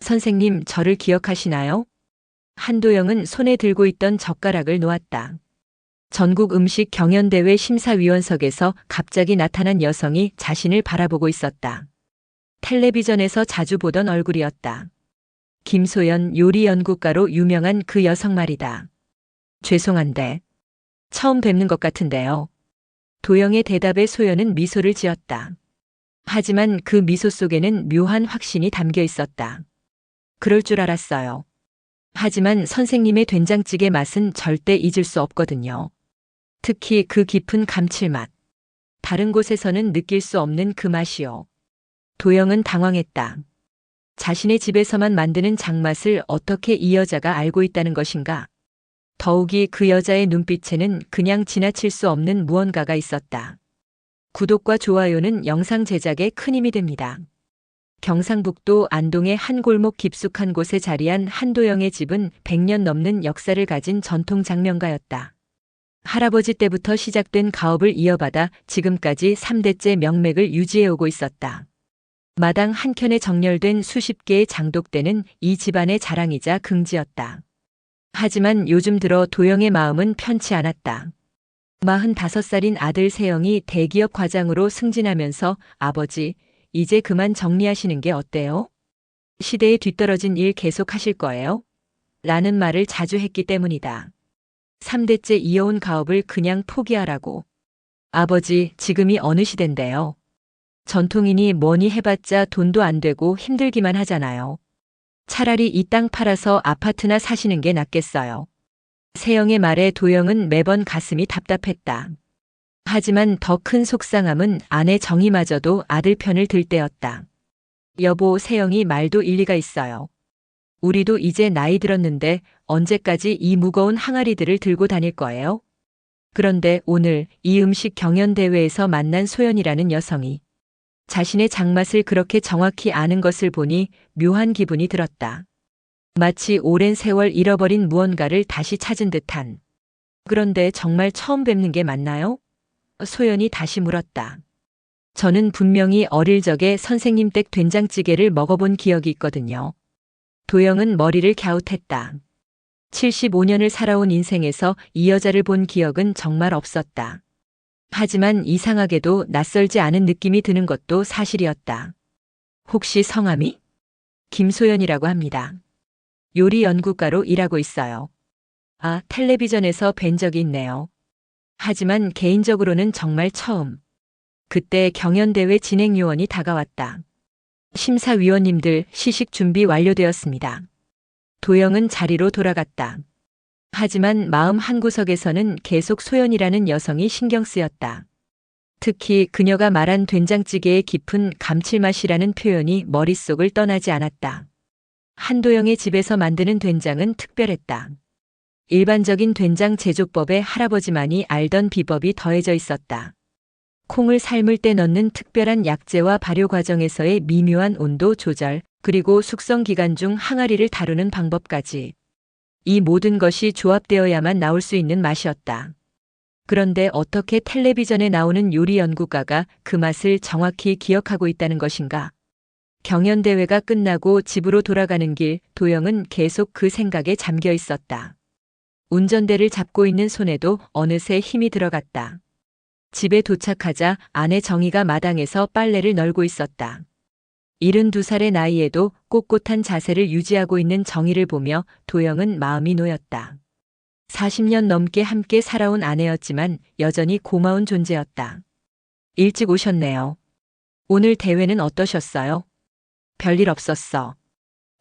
선생님, 저를 기억하시나요? 한도영은 손에 들고 있던 젓가락을 놓았다. 전국 음식 경연대회 심사위원석에서 갑자기 나타난 여성이 자신을 바라보고 있었다. 텔레비전에서 자주 보던 얼굴이었다. 김소연 요리연구가로 유명한 그 여성 말이다. 죄송한데, 처음 뵙는 것 같은데요. 도영의 대답에 소연은 미소를 지었다. 하지만 그 미소 속에는 묘한 확신이 담겨 있었다. 그럴 줄 알았어요. 하지만 선생님의 된장찌개 맛은 절대 잊을 수 없거든요. 특히 그 깊은 감칠맛. 다른 곳에서는 느낄 수 없는 그 맛이요. 도영은 당황했다. 자신의 집에서만 만드는 장맛을 어떻게 이 여자가 알고 있다는 것인가? 더욱이 그 여자의 눈빛에는 그냥 지나칠 수 없는 무언가가 있었다. 구독과 좋아요는 영상 제작에 큰 힘이 됩니다. 경상북도 안동의 한 골목 깊숙한 곳에 자리한 한도영의 집은 100년 넘는 역사를 가진 전통 장명가였다. 할아버지 때부터 시작된 가업을 이어받아 지금까지 3대째 명맥을 유지해오고 있었다. 마당 한켠에 정렬된 수십 개의 장독대는 이 집안의 자랑이자 긍지였다. 하지만 요즘 들어 도영의 마음은 편치 않았다. 45살인 아들 세영이 대기업 과장으로 승진하면서 아버지, 이제 그만 정리하시는 게 어때요? 시대에 뒤떨어진 일 계속 하실 거예요? 라는 말을 자주 했기 때문이다. 3대째 이어온 가업을 그냥 포기하라고. 아버지, 지금이 어느 시대인데요? 전통이니 뭐니 해봤자 돈도 안 되고 힘들기만 하잖아요. 차라리 이 땅 팔아서 아파트나 사시는 게 낫겠어요. 세영의 말에 도영은 매번 가슴이 답답했다. 하지만 더 큰 속상함은 아내 정희마저도 아들 편을 들 때였다. 여보, 세영이 말도 일리가 있어요. 우리도 이제 나이 들었는데 언제까지 이 무거운 항아리들을 들고 다닐 거예요? 그런데 오늘 이 음식 경연대회에서 만난 소연이라는 여성이 자신의 장맛을 그렇게 정확히 아는 것을 보니 묘한 기분이 들었다. 마치 오랜 세월 잃어버린 무언가를 다시 찾은 듯한. 그런데 정말 처음 뵙는 게 맞나요? 소연이 다시 물었다. 저는 분명히 어릴 적에 선생님 댁 된장찌개를 먹어본 기억이 있거든요. 도영은 머리를 갸웃했다. 75년을 살아온 인생에서 이 여자를 본 기억은 정말 없었다. 하지만 이상하게도 낯설지 않은 느낌이 드는 것도 사실이었다. 혹시 성함이? 김소연이라고 합니다. 요리 연구가로 일하고 있어요. 아, 텔레비전에서 뵌 적이 있네요. 하지만 개인적으로는 정말 처음. 그때 경연대회 진행요원이 다가왔다. 심사위원님들 시식 준비 완료되었습니다. 도영은 자리로 돌아갔다. 하지만 마음 한구석에서는 계속 소연이라는 여성이 신경 쓰였다. 특히 그녀가 말한 된장찌개의 깊은 감칠맛이라는 표현이 머릿속을 떠나지 않았다. 한도영의 집에서 만드는 된장은 특별했다. 일반적인 된장 제조법에 할아버지만이 알던 비법이 더해져 있었다. 콩을 삶을 때 넣는 특별한 약재와 발효 과정에서의 미묘한 온도 조절, 그리고 숙성 기간 중 항아리를 다루는 방법까지. 이 모든 것이 조합되어야만 나올 수 있는 맛이었다. 그런데 어떻게 텔레비전에 나오는 요리 연구가가 그 맛을 정확히 기억하고 있다는 것인가? 경연대회가 끝나고 집으로 돌아가는 길, 도영은 계속 그 생각에 잠겨 있었다. 운전대를 잡고 있는 손에도 어느새 힘이 들어갔다. 집에 도착하자 아내 정희가 마당에서 빨래를 널고 있었다. 72살의 나이에도 꼿꼿한 자세를 유지하고 있는 정희를 보며 도영은 마음이 놓였다. 40년 넘게 함께 살아온 아내였지만 여전히 고마운 존재였다. 일찍 오셨네요. 오늘 대회는 어떠셨어요? 별일 없었어.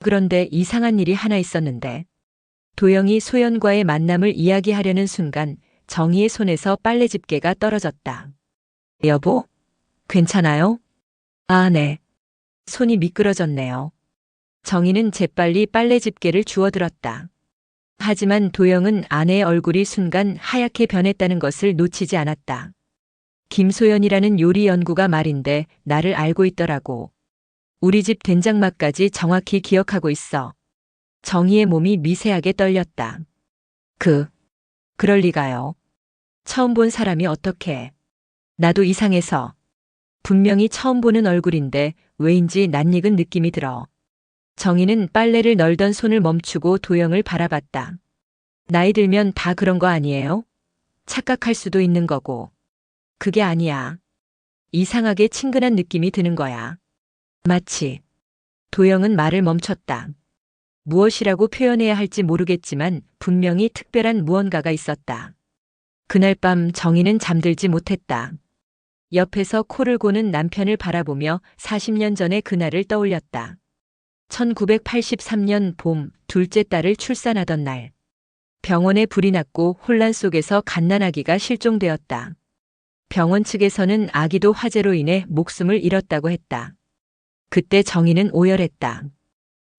그런데 이상한 일이 하나 있었는데. 도영이 소연과의 만남을 이야기하려는 순간 정희의 손에서 빨래 집게가 떨어졌다. 여보? 괜찮아요? 아, 네. 손이 미끄러졌네요. 정희는 재빨리 빨래 집게를 주워들었다. 하지만 도영은 아내의 얼굴이 순간 하얗게 변했다는 것을 놓치지 않았다. 김소연이라는 요리 연구가 말인데 나를 알고 있더라고. 우리 집 된장맛까지 정확히 기억하고 있어. 정희의 몸이 미세하게 떨렸다. 그럴 리가요. 처음 본 사람이 어떻게. 나도 이상해서. 분명히 처음 보는 얼굴인데 왜인지 낯익은 느낌이 들어. 정희는 빨래를 널던 손을 멈추고 도영을 바라봤다. 나이 들면 다 그런 거 아니에요? 착각할 수도 있는 거고. 그게 아니야. 이상하게 친근한 느낌이 드는 거야. 마치. 도영은 말을 멈췄다. 무엇이라고 표현해야 할지 모르겠지만 분명히 특별한 무언가가 있었다. 그날 밤 정희는 잠들지 못했다. 옆에서 코를 고는 남편을 바라보며 40년 전의 그날을 떠올렸다. 1983년 봄 둘째 딸을 출산하던 날. 병원에 불이 났고 혼란 속에서 갓난아기가 실종되었다. 병원 측에서는 아기도 화재로 인해 목숨을 잃었다고 했다. 그때 정희는 오열했다.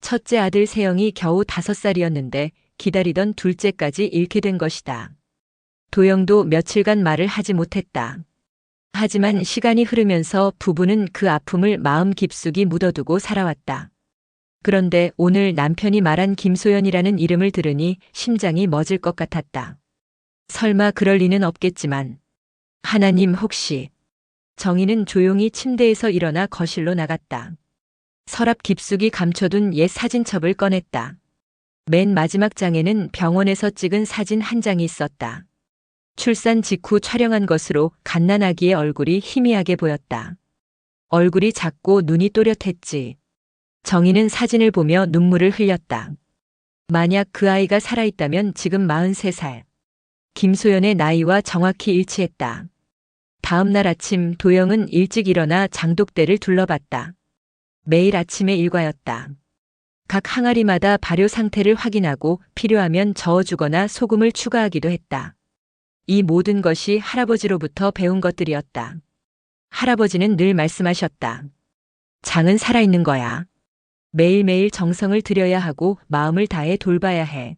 첫째 아들 세영이 겨우 5살이었는데 기다리던 둘째까지 잃게 된 것이다. 도영도 며칠간 말을 하지 못했다. 하지만 시간이 흐르면서 부부는 그 아픔을 마음 깊숙이 묻어두고 살아왔다. 그런데 오늘 남편이 말한 김소연이라는 이름을 들으니 심장이 멎을 것 같았다. 설마 그럴 리는 없겠지만. 하나님 혹시. 정희는 조용히 침대에서 일어나 거실로 나갔다. 서랍 깊숙이 감춰둔 옛 사진첩을 꺼냈다. 맨 마지막 장에는 병원에서 찍은 사진 한 장이 있었다. 출산 직후 촬영한 것으로 갓난아기의 얼굴이 희미하게 보였다. 얼굴이 작고 눈이 또렷했지. 정희는 사진을 보며 눈물을 흘렸다. 만약 그 아이가 살아있다면 지금 43살. 김소연의 나이와 정확히 일치했다. 다음 날 아침 도영은 일찍 일어나 장독대를 둘러봤다. 매일 아침의 일과였다. 각 항아리마다 발효 상태를 확인하고 필요하면 저어주거나 소금을 추가하기도 했다. 이 모든 것이 할아버지로부터 배운 것들이었다. 할아버지는 늘 말씀하셨다. 장은 살아있는 거야. 매일매일 정성을 들여야 하고 마음을 다해 돌봐야 해.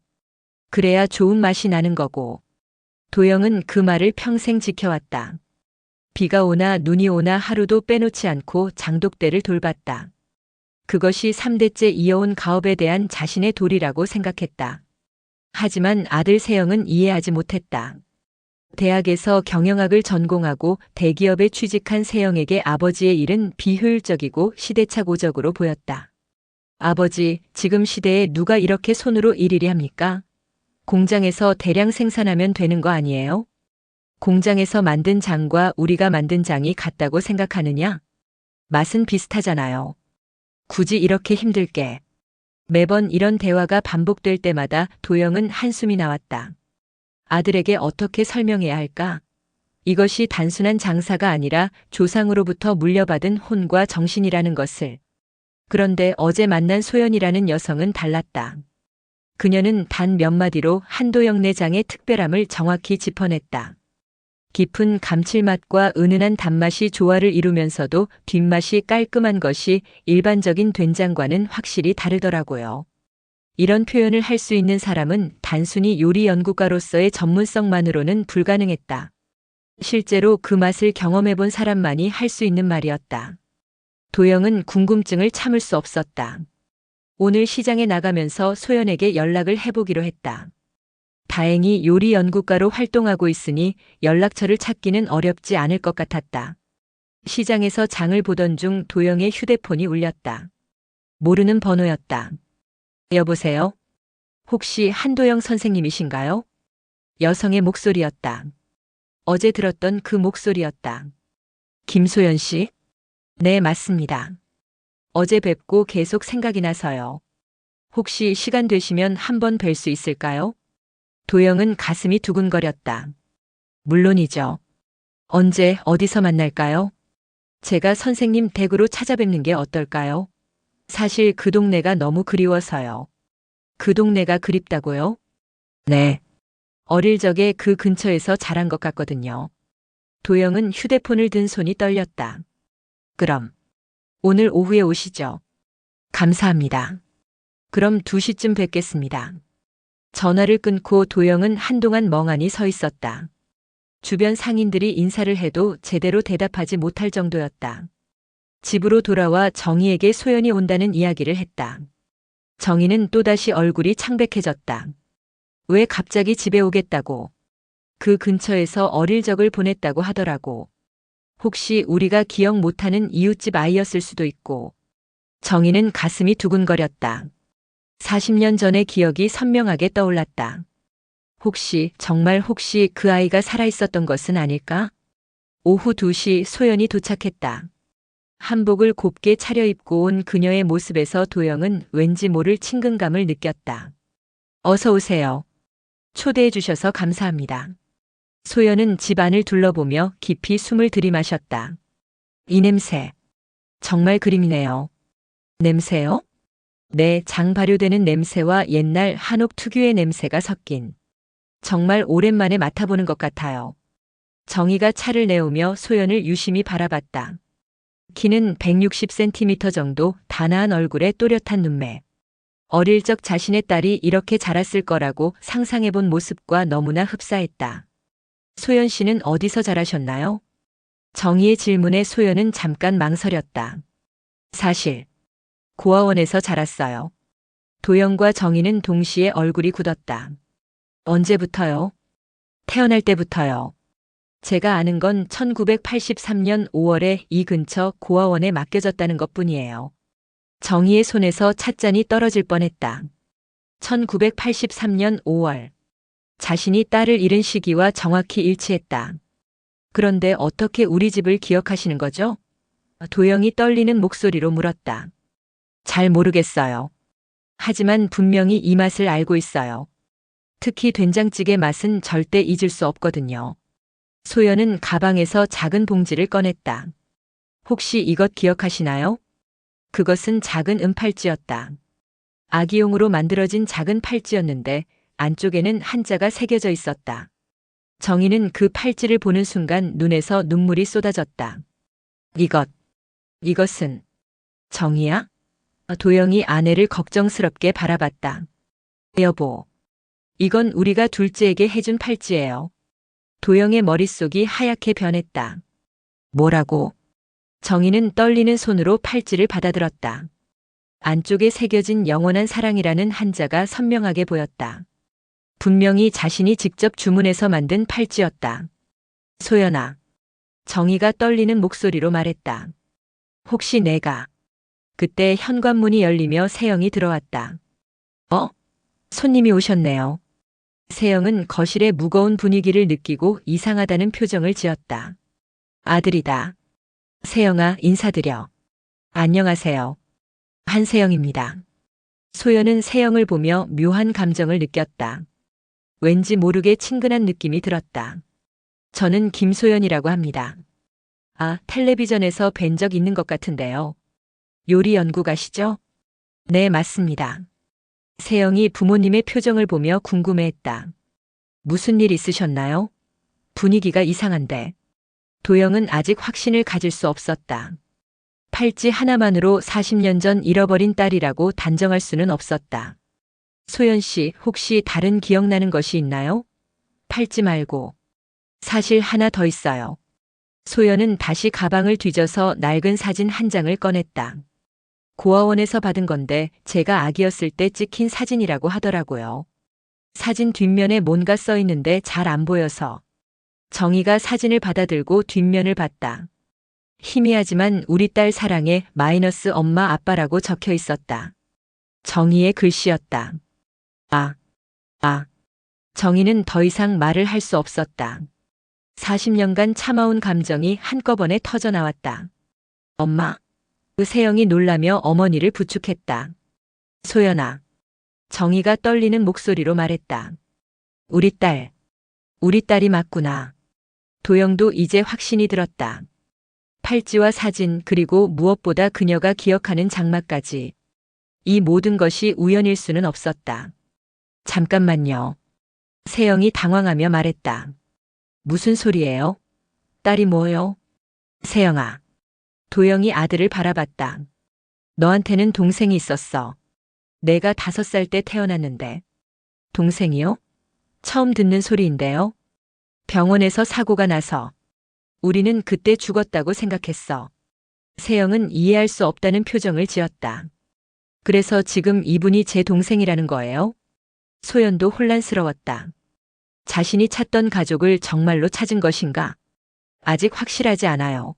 그래야 좋은 맛이 나는 거고. 도영은 그 말을 평생 지켜왔다. 비가 오나 눈이 오나 하루도 빼놓지 않고 장독대를 돌봤다. 그것이 3대째 이어온 가업에 대한 자신의 도리라고 생각했다. 하지만 아들 세영은 이해하지 못했다. 대학에서 경영학을 전공하고 대기업에 취직한 세영에게 아버지의 일은 비효율적이고 시대착오적으로 보였다. 아버지, 지금 시대에 누가 이렇게 손으로 일일이 합니까? 공장에서 대량 생산하면 되는 거 아니에요? 공장에서 만든 장과 우리가 만든 장이 같다고 생각하느냐? 맛은 비슷하잖아요. 굳이 이렇게 힘들게. 매번 이런 대화가 반복될 때마다 도영은 한숨이 나왔다. 아들에게 어떻게 설명해야 할까? 이것이 단순한 장사가 아니라 조상으로부터 물려받은 혼과 정신이라는 것을. 그런데 어제 만난 소연이라는 여성은 달랐다. 그녀는 단 몇 마디로 한도영 내장의 특별함을 정확히 짚어냈다. 깊은 감칠맛과 은은한 단맛이 조화를 이루면서도 뒷맛이 깔끔한 것이 일반적인 된장과는 확실히 다르더라고요. 이런 표현을 할 수 있는 사람은 단순히 요리 연구가로서의 전문성만으로는 불가능했다. 실제로 그 맛을 경험해본 사람만이 할 수 있는 말이었다. 도영은 궁금증을 참을 수 없었다. 오늘 시장에 나가면서 소연에게 연락을 해보기로 했다. 다행히 요리 연구가로 활동하고 있으니 연락처를 찾기는 어렵지 않을 것 같았다. 시장에서 장을 보던 중 도영의 휴대폰이 울렸다. 모르는 번호였다. 여보세요? 혹시 한도영 선생님이신가요? 여성의 목소리였다. 어제 들었던 그 목소리였다. 김소연 씨? 네, 맞습니다. 어제 뵙고 계속 생각이 나서요. 혹시 시간 되시면 한번 뵐 수 있을까요? 도영은 가슴이 두근거렸다. 물론이죠. 언제 어디서 만날까요? 제가 선생님 댁으로 찾아뵙는 게 어떨까요? 사실 그 동네가 너무 그리워서요. 그 동네가 그립다고요? 네. 어릴 적에 그 근처에서 자란 것 같거든요. 도영은 휴대폰을 든 손이 떨렸다. 그럼 오늘 오후에 오시죠. 감사합니다. 그럼 2시쯤 뵙겠습니다. 전화를 끊고 도영은 한동안 멍하니 서 있었다. 주변 상인들이 인사를 해도 제대로 대답하지 못할 정도였다. 집으로 돌아와 정희에게 소연이 온다는 이야기를 했다. 정희는 또다시 얼굴이 창백해졌다. 왜 갑자기 집에 오겠다고? 그 근처에서 어릴 적을 보냈다고 하더라고. 혹시 우리가 기억 못하는 이웃집 아이였을 수도 있고. 정희는 가슴이 두근거렸다. 40년 전의 기억이 선명하게 떠올랐다. 정말 혹시 그 아이가 살아있었던 것은 아닐까? 오후 2시 소연이 도착했다. 한복을 곱게 차려입고 온 그녀의 모습에서 도영은 왠지 모를 친근감을 느꼈다. 어서 오세요. 초대해 주셔서 감사합니다. 소연은 집 안을 둘러보며 깊이 숨을 들이마셨다. 이 냄새. 정말 그림이네요. 냄새요? 네, 장 발효되는 냄새와 옛날 한옥 특유의 냄새가 섞인. 정말 오랜만에 맡아보는 것 같아요. 정희가 차를 내오며 소연을 유심히 바라봤다. 키는 160cm 정도, 단아한 얼굴에 또렷한 눈매. 어릴 적 자신의 딸이 이렇게 자랐을 거라고 상상해본 모습과 너무나 흡사했다. 소연 씨는 어디서 자라셨나요? 정희의 질문에 소연은 잠깐 망설였다. 사실, 고아원에서 자랐어요. 도영과 정희는 동시에 얼굴이 굳었다. 언제부터요? 태어날 때부터요. 제가 아는 건 1983년 5월에 이 근처 고아원에 맡겨졌다는 것뿐이에요. 정희의 손에서 찻잔이 떨어질 뻔했다. 1983년 5월. 자신이 딸을 잃은 시기와 정확히 일치했다. 그런데 어떻게 우리 집을 기억하시는 거죠? 도영이 떨리는 목소리로 물었다. 잘 모르겠어요. 하지만 분명히 이 맛을 알고 있어요. 특히 된장찌개 맛은 절대 잊을 수 없거든요. 소연은 가방에서 작은 봉지를 꺼냈다. 혹시 이것 기억하시나요? 그것은 작은 은팔찌였다. 아기용으로 만들어진 작은 팔찌였는데 안쪽에는 한자가 새겨져 있었다. 정희는 그 팔찌를 보는 순간 눈에서 눈물이 쏟아졌다. 이것은 정희야? 도영이 아내를 걱정스럽게 바라봤다. 여보, 이건 우리가 둘째에게 해준 팔찌예요. 도영의 머릿속이 하얗게 변했다. 뭐라고? 정희는 떨리는 손으로 팔찌를 받아들었다. 안쪽에 새겨진 영원한 사랑이라는 한자가 선명하게 보였다. 분명히 자신이 직접 주문해서 만든 팔찌였다. 소연아. 정희가 떨리는 목소리로 말했다. 혹시 내가. 그때 현관문이 열리며 세영이 들어왔다. 손님이 오셨네요. 세영은 거실의 무거운 분위기를 느끼고 이상하다는 표정을 지었다. 아들이다. 세영아, 인사드려. 안녕하세요. 한세영입니다. 소연은 세영을 보며 묘한 감정을 느꼈다. 왠지 모르게 친근한 느낌이 들었다. 저는 김소연이라고 합니다. 텔레비전에서 뵌 적 있는 것 같은데요. 요리 연구가시죠? 네, 맞습니다. 세영이 부모님의 표정을 보며 궁금해했다. 무슨 일 있으셨나요? 분위기가 이상한데. 도영은 아직 확신을 가질 수 없었다. 팔찌 하나만으로 40년 전 잃어버린 딸이라고 단정할 수는 없었다. 소연 씨, 혹시 다른 기억나는 것이 있나요? 팔찌 말고. 사실 하나 더 있어요. 소연은 다시 가방을 뒤져서 낡은 사진 한 장을 꺼냈다. 고아원에서 받은 건데 제가 아기였을 때 찍힌 사진이라고 하더라고요. 사진 뒷면에 뭔가 써 있는데 잘 안 보여서. 정희가 사진을 받아들고 뒷면을 봤다. 희미하지만 우리 딸 사랑에 마이너스 엄마 아빠라고 적혀 있었다. 정희의 글씨였다. 정희는 더 이상 말을 할 수 없었다. 40년간 참아온 감정이 한꺼번에 터져 나왔다. 엄마. 세영이 놀라며 어머니를 부축했다. 소연아. 정희가 떨리는 목소리로 말했다. 우리 딸이 맞구나. 도영도 이제 확신이 들었다. 팔찌와 사진, 그리고 무엇보다 그녀가 기억하는 장마까지. 이 모든 것이 우연일 수는 없었다. 잠깐만요. 세영이 당황하며 말했다. 무슨 소리예요? 딸이 뭐요? 세영아. 도영이 아들을 바라봤다. 너한테는 동생이 있었어. 내가 5살 때 태어났는데. 동생이요? 처음 듣는 소리인데요. 병원에서 사고가 나서. 우리는 그때 죽었다고 생각했어. 세영은 이해할 수 없다는 표정을 지었다. 그래서 지금 이분이 제 동생이라는 거예요? 소연도 혼란스러웠다. 자신이 찾던 가족을 정말로 찾은 것인가? 아직 확실하지 않아요.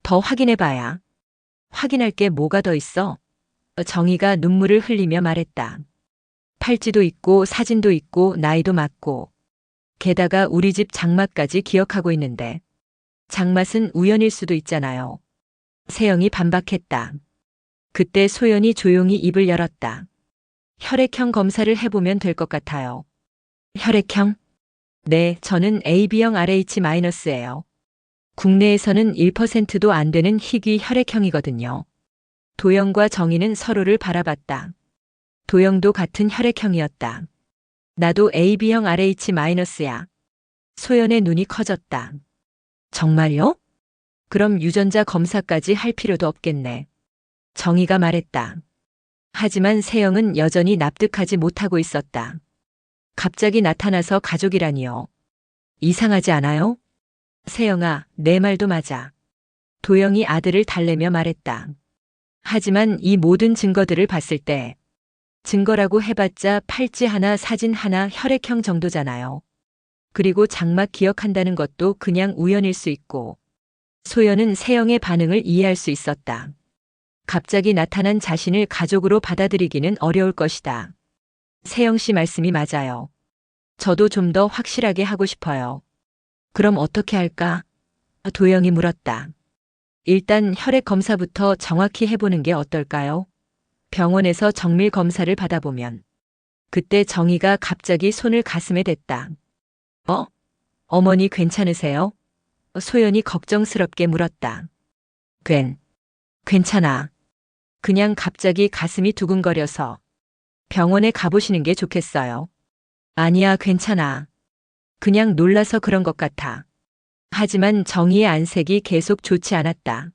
더 확인해봐야. 확인할 게 뭐가 더 있어? 정희가 눈물을 흘리며 말했다. 팔찌도 있고 사진도 있고 나이도 맞고 게다가 우리 집 장맛까지 기억하고 있는데 장맛은 우연일 수도 있잖아요. 세영이 반박했다. 그때 소연이 조용히 입을 열었다. 혈액형 검사를 해보면 될 것 같아요. 혈액형? 네, 저는 AB형 RH-예요. 국내에서는 1%도 안 되는 희귀 혈액형이거든요. 도영과 정희는 서로를 바라봤다. 도영도 같은 혈액형이었다. 나도 AB형 RH-야. 소연의 눈이 커졌다. 정말요? 그럼 유전자 검사까지 할 필요도 없겠네. 정희가 말했다. 하지만 세영은 여전히 납득하지 못하고 있었다. 갑자기 나타나서 가족이라니요. 이상하지 않아요? 세영아, 내 말도 맞아. 도영이 아들을 달래며 말했다. 하지만 이 모든 증거들을 봤을 때 증거라고 해봤자 팔찌 하나, 사진 하나, 혈액형 정도잖아요. 그리고 장막 기억한다는 것도 그냥 우연일 수 있고. 소연은 세영의 반응을 이해할 수 있었다. 갑자기 나타난 자신을 가족으로 받아들이기는 어려울 것이다. 세영 씨 말씀이 맞아요. 저도 좀 더 확실하게 하고 싶어요. 그럼 어떻게 할까? 도영이 물었다. 일단 혈액 검사부터 정확히 해보는 게 어떨까요? 병원에서 정밀 검사를 받아보면. 그때 정희가 갑자기 손을 가슴에 댔다. 어머니 괜찮으세요? 소연이 걱정스럽게 물었다. 괜찮아. 그냥 갑자기 가슴이 두근거려서 병원에 가보시는 게 좋겠어요. 아니야, 괜찮아. 그냥 놀라서 그런 것 같아. 하지만 정희의 안색이 계속 좋지 않았다.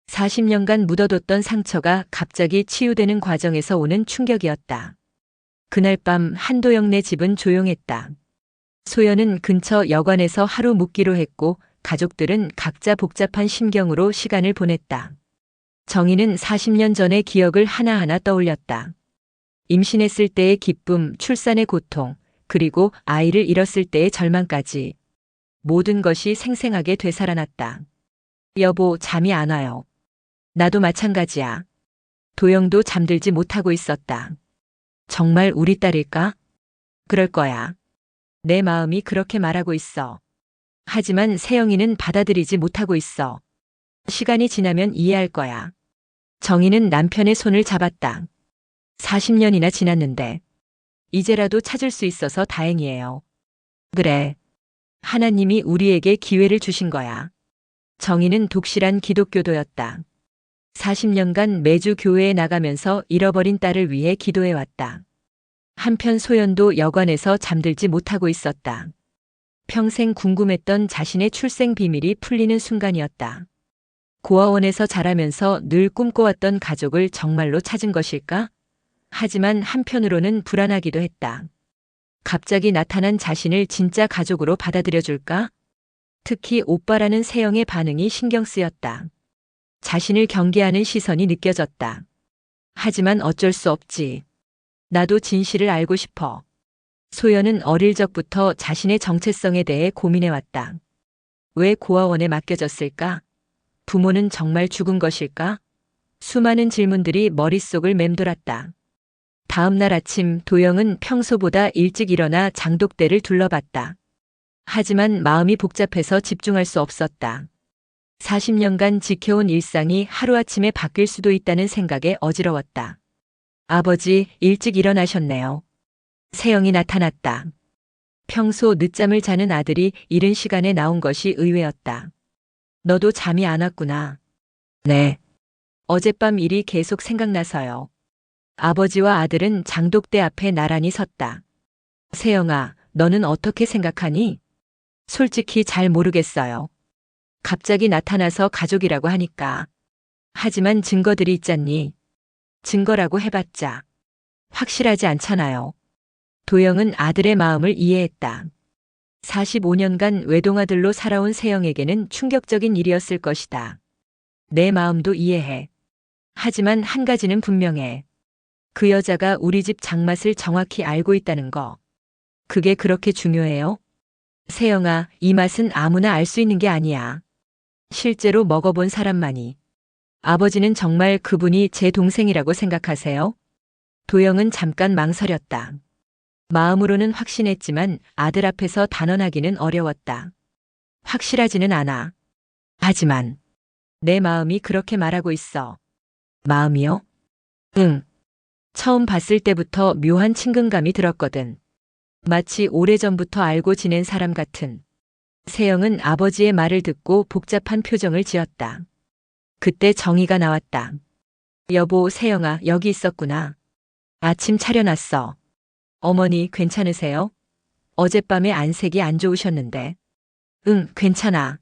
40년간 묻어뒀던 상처가 갑자기 치유되는 과정에서 오는 충격이었다. 그날 밤 한도영네 집은 조용했다. 소연은 근처 여관에서 하루 묵기로 했고 가족들은 각자 복잡한 심경으로 시간을 보냈다. 정희는 40년 전의 기억을 하나하나 떠올렸다. 임신했을 때의 기쁨, 출산의 고통, 그리고 아이를 잃었을 때의 절망까지 모든 것이 생생하게 되살아났다. 여보, 잠이 안 와요. 나도 마찬가지야. 도영도 잠들지 못하고 있었다. 정말 우리 딸일까? 그럴 거야. 내 마음이 그렇게 말하고 있어. 하지만 세영이는 받아들이지 못하고 있어. 시간이 지나면 이해할 거야. 정희는 남편의 손을 잡았다. 40년이나 지났는데 이제라도 찾을 수 있어서 다행이에요. 그래. 하나님이 우리에게 기회를 주신 거야. 정희는 독실한 기독교도였다. 40년간 매주 교회에 나가면서 잃어버린 딸을 위해 기도해왔다. 한편 소연도 여관에서 잠들지 못하고 있었다. 평생 궁금했던 자신의 출생 비밀이 풀리는 순간이었다. 고아원에서 자라면서 늘 꿈꿔왔던 가족을 정말로 찾은 것일까? 하지만 한편으로는 불안하기도 했다. 갑자기 나타난 자신을 진짜 가족으로 받아들여줄까? 특히 오빠라는 세영의 반응이 신경 쓰였다. 자신을 경계하는 시선이 느껴졌다. 하지만 어쩔 수 없지. 나도 진실을 알고 싶어. 소연은 어릴 적부터 자신의 정체성에 대해 고민해왔다. 왜 고아원에 맡겨졌을까? 부모는 정말 죽은 것일까? 수많은 질문들이 머릿속을 맴돌았다. 다음 날 아침 도영은 평소보다 일찍 일어나 장독대를 둘러봤다. 하지만 마음이 복잡해서 집중할 수 없었다. 40년간 지켜온 일상이 하루아침에 바뀔 수도 있다는 생각에 어지러웠다. 아버지, 일찍 일어나셨네요. 세영이 나타났다. 평소 늦잠을 자는 아들이 이른 시간에 나온 것이 의외였다. 너도 잠이 안 왔구나. 네. 어젯밤 일이 계속 생각나서요. 아버지와 아들은 장독대 앞에 나란히 섰다. 세영아, 너는 어떻게 생각하니? 솔직히 잘 모르겠어요. 갑자기 나타나서 가족이라고 하니까. 하지만 증거들이 있잖니. 증거라고 해봤자 확실하지 않잖아요. 도영은 아들의 마음을 이해했다. 45년간 외동아들로 살아온 세영에게는 충격적인 일이었을 것이다. 내 마음도 이해해. 하지만 한 가지는 분명해. 그 여자가 우리 집 장맛을 정확히 알고 있다는 거. 그게 그렇게 중요해요? 세영아, 이 맛은 아무나 알 수 있는 게 아니야. 실제로 먹어본 사람만이. 아버지는 정말 그분이 제 동생이라고 생각하세요? 도영은 잠깐 망설였다. 마음으로는 확신했지만 아들 앞에서 단언하기는 어려웠다. 확실하지는 않아. 하지만 내 마음이 그렇게 말하고 있어. 마음이요? 응. 처음 봤을 때부터 묘한 친근감이 들었거든. 마치 오래전부터 알고 지낸 사람 같은. 세영은 아버지의 말을 듣고 복잡한 표정을 지었다. 그때 정희가 나왔다. 여보, 세영아, 여기 있었구나. 아침 차려놨어. 어머니, 괜찮으세요? 어젯밤에 안색이 안 좋으셨는데. 응, 괜찮아.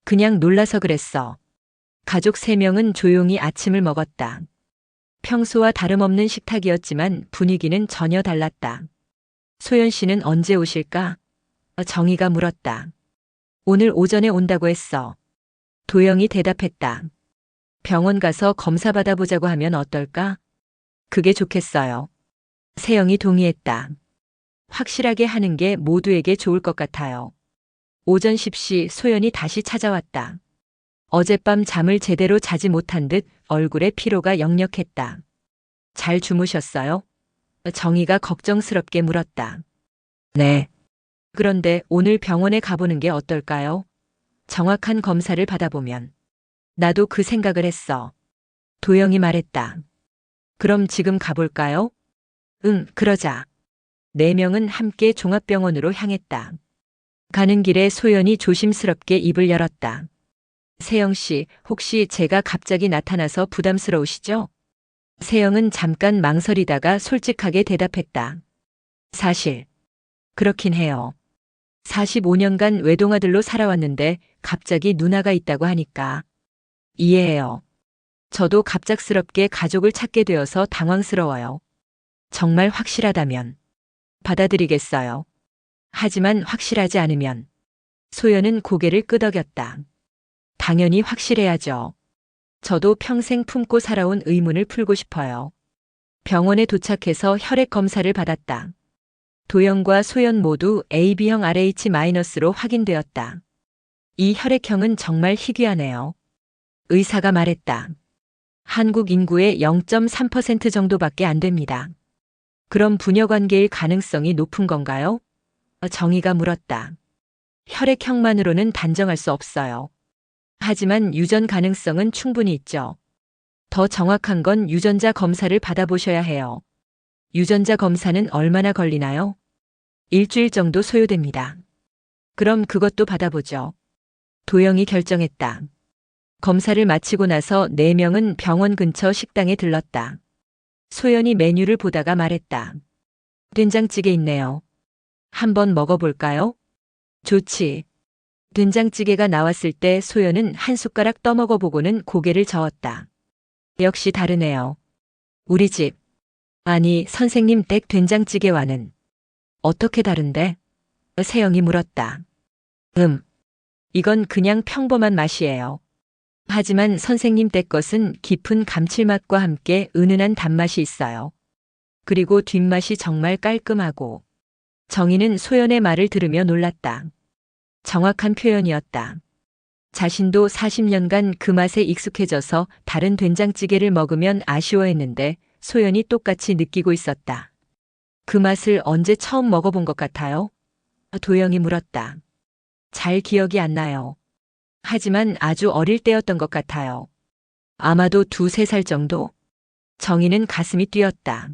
그냥 놀라서 그랬어. 가족 3명은 조용히 아침을 먹었다. 평소와 다름없는 식탁이었지만 분위기는 전혀 달랐다. 소연 씨는 언제 오실까? 정희가 물었다. 오늘 오전에 온다고 했어. 도영이 대답했다. 병원 가서 검사 받아보자고 하면 어떨까? 그게 좋겠어요. 세영이 동의했다. 확실하게 하는 게 모두에게 좋을 것 같아요. 오전 10시 소연이 다시 찾아왔다. 어젯밤 잠을 제대로 자지 못한 듯 얼굴에 피로가 역력했다. 잘 주무셨어요? 정희가 걱정스럽게 물었다. 네. 그런데 오늘 병원에 가보는 게 어떨까요? 정확한 검사를 받아보면. 나도 그 생각을 했어. 도영이 말했다. 그럼 지금 가볼까요? 응, 그러자. 4명은 함께 종합병원으로 향했다. 가는 길에 소연이 조심스럽게 입을 열었다. 세영 씨, 혹시 제가 갑자기 나타나서 부담스러우시죠? 세영은 잠깐 망설이다가 솔직하게 대답했다. 사실, 그렇긴 해요. 45년간 외동아들로 살아왔는데 갑자기 누나가 있다고 하니까. 이해해요. 저도 갑작스럽게 가족을 찾게 되어서 당황스러워요. 정말 확실하다면 받아들이겠어요. 하지만 확실하지 않으면. 소연은 고개를 끄덕였다. 당연히 확실해야죠. 저도 평생 품고 살아온 의문을 풀고 싶어요. 병원에 도착해서 혈액 검사를 받았다. 도영과 소연 모두 AB형 RH-로 확인되었다. 이 혈액형은 정말 희귀하네요. 의사가 말했다. 한국 인구의 0.3% 정도밖에 안 됩니다. 그럼 부녀 관계일 가능성이 높은 건가요? 정희가 물었다. 혈액형만으로는 단정할 수 없어요. 하지만 유전 가능성은 충분히 있죠. 더 정확한 건 유전자 검사를 받아보셔야 해요. 유전자 검사는 얼마나 걸리나요? 일주일 정도 소요됩니다. 그럼 그것도 받아보죠. 도영이 결정했다. 검사를 마치고 나서 4명은 병원 근처 식당에 들렀다. 소연이 메뉴를 보다가 말했다. 된장찌개 있네요. 한번 먹어볼까요? 좋지. 된장찌개가 나왔을 때 소연은 한 숟가락 떠먹어보고는 고개를 저었다. 역시 다르네요. 우리 집. 아니, 선생님 댁 된장찌개와는 어떻게 다른데? 세영이 물었다. 이건 그냥 평범한 맛이에요. 하지만 선생님 댁 것은 깊은 감칠맛과 함께 은은한 단맛이 있어요. 그리고 뒷맛이 정말 깔끔하고. 정희는 소연의 말을 들으며 놀랐다. 정확한 표현이었다. 자신도 40년간 그 맛에 익숙해져서 다른 된장찌개를 먹으면 아쉬워했는데 소연이 똑같이 느끼고 있었다. 그 맛을 언제 처음 먹어본 것 같아요? 도영이 물었다. 잘 기억이 안 나요. 하지만 아주 어릴 때였던 것 같아요. 아마도 2~3살 정도? 정희는 가슴이 뛰었다.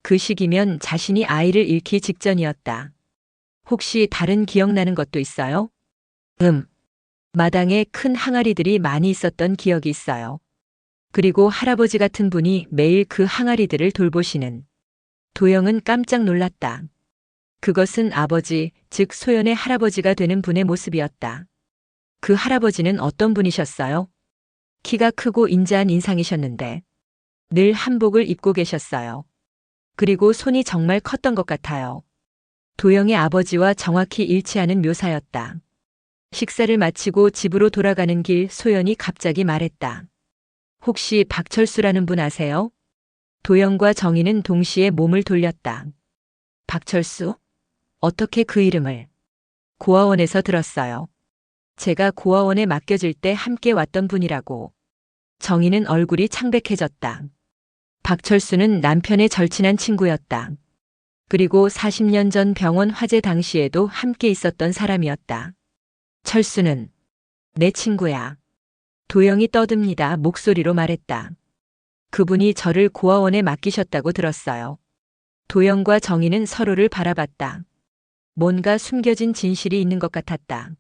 그 시기면 자신이 아이를 잃기 직전이었다. 혹시 다른 기억나는 것도 있어요? 마당에 큰 항아리들이 많이 있었던 기억이 있어요. 그리고 할아버지 같은 분이 매일 그 항아리들을 돌보시는. 도영은 깜짝 놀랐다. 그것은 아버지, 즉 소연의 할아버지가 되는 분의 모습이었다. 그 할아버지는 어떤 분이셨어요? 키가 크고 인자한 인상이셨는데 늘 한복을 입고 계셨어요. 그리고 손이 정말 컸던 것 같아요. 도영의 아버지와 정확히 일치하는 묘사였다. 식사를 마치고 집으로 돌아가는 길 소연이 갑자기 말했다. 혹시 박철수라는 분 아세요? 도영과 정희는 동시에 몸을 돌렸다. 박철수? 어떻게 그 이름을? 고아원에서 들었어요. 제가 고아원에 맡겨질 때 함께 왔던 분이라고. 정희는 얼굴이 창백해졌다. 박철수는 남편의 절친한 친구였다. 그리고 40년 전 병원 화재 당시에도 함께 있었던 사람이었다. 철수는 내 친구야. 도영이 떠듭니다. 목소리로 말했다. 그분이 저를 고아원에 맡기셨다고 들었어요. 도영과 정희는 서로를 바라봤다. 뭔가 숨겨진 진실이 있는 것 같았다.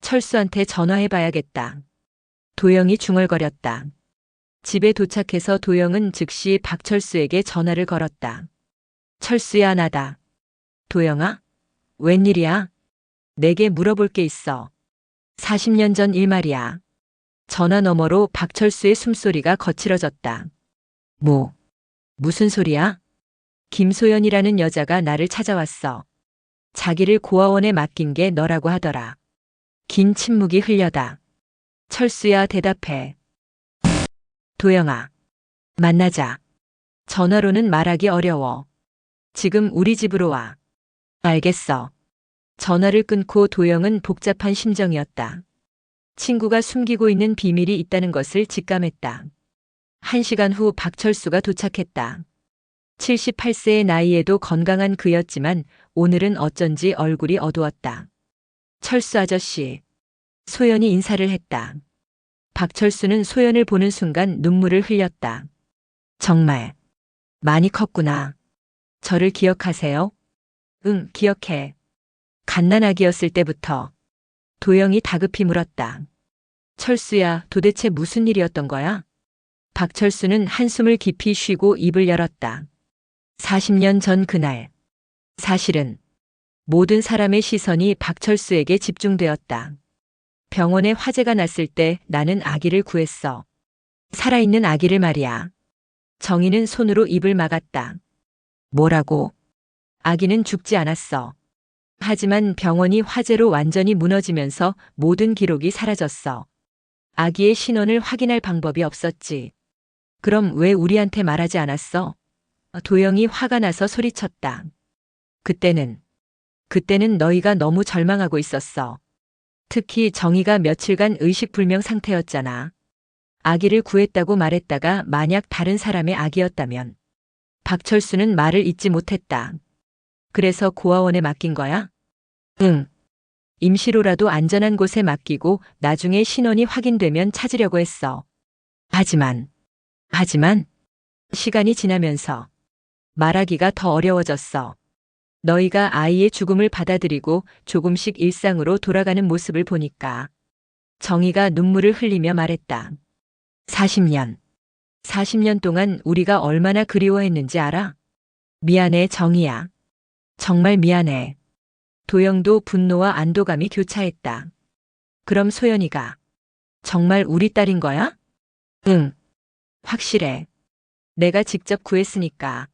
철수한테 전화해봐야겠다. 도영이 중얼거렸다. 집에 도착해서 도영은 즉시 박철수에게 전화를 걸었다. 철수야, 나다. 도영아? 웬일이야? 내게 물어볼 게 있어. 40년 전 일 말이야. 전화 너머로 박철수의 숨소리가 거칠어졌다. 무슨 소리야? 김소연이라는 여자가 나를 찾아왔어. 자기를 고아원에 맡긴 게 너라고 하더라. 긴 침묵이 흘려다. 철수야, 대답해. 도영아. 만나자. 전화로는 말하기 어려워. 지금 우리 집으로 와. 알겠어. 전화를 끊고 도영은 복잡한 심정이었다. 친구가 숨기고 있는 비밀이 있다는 것을 직감했다. 1시간 후 박철수가 도착했다. 78세의 나이에도 건강한 그였지만 오늘은 어쩐지 얼굴이 어두웠다. 철수 아저씨. 소연이 인사를 했다. 박철수는 소연을 보는 순간 눈물을 흘렸다. 정말 많이 컸구나. 저를 기억하세요? 응, 기억해. 갓난아기였을 때부터. 도영이 다급히 물었다. 철수야, 도대체 무슨 일이었던 거야? 박철수는 한숨을 깊이 쉬고 입을 열었다. 40년 전 그날. 사실은 모든 사람의 시선이 박철수에게 집중되었다. 병원에 화재가 났을 때 나는 아기를 구했어. 살아있는 아기를 말이야. 정희는 손으로 입을 막았다. 뭐라고? 아기는 죽지 않았어. 하지만 병원이 화재로 완전히 무너지면서 모든 기록이 사라졌어. 아기의 신원을 확인할 방법이 없었지. 그럼 왜 우리한테 말하지 않았어? 도영이 화가 나서 소리쳤다. 그때는 너희가 너무 절망하고 있었어. 특히 정희가 며칠간 의식불명 상태였잖아. 아기를 구했다고 말했다가 만약 다른 사람의 아기였다면. 박철수는 말을 잇지 못했다. 그래서 고아원에 맡긴 거야? 응. 임시로라도 안전한 곳에 맡기고 나중에 신원이 확인되면 찾으려고 했어. 하지만 시간이 지나면서 말하기가 더 어려워졌어. 너희가 아이의 죽음을 받아들이고 조금씩 일상으로 돌아가는 모습을 보니까. 정희가 눈물을 흘리며 말했다. 40년 동안 우리가 얼마나 그리워했는지 알아? 미안해, 정희야. 정말 미안해. 도영도 분노와 안도감이 교차했다. 그럼 소연이가 정말 우리 딸인 거야? 응. 확실해. 내가 직접 구했으니까.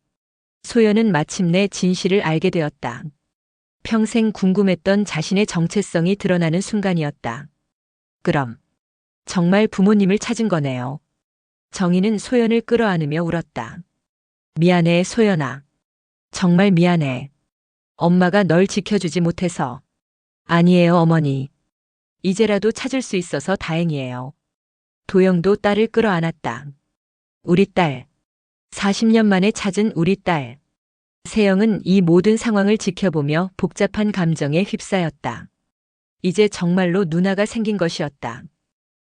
소연은 마침내 진실을 알게 되었다. 평생 궁금했던 자신의 정체성이 드러나는 순간이었다. 그럼 정말 부모님을 찾은 거네요. 정희는 소연을 끌어안으며 울었다. 미안해, 소연아. 정말 미안해. 엄마가 널 지켜주지 못해서. 아니에요, 어머니. 이제라도 찾을 수 있어서 다행이에요. 도영도 딸을 끌어안았다. 우리 딸. 40년 만에 찾은 우리 딸. 세영은 이 모든 상황을 지켜보며 복잡한 감정에 휩싸였다. 이제 정말로 누나가 생긴 것이었다.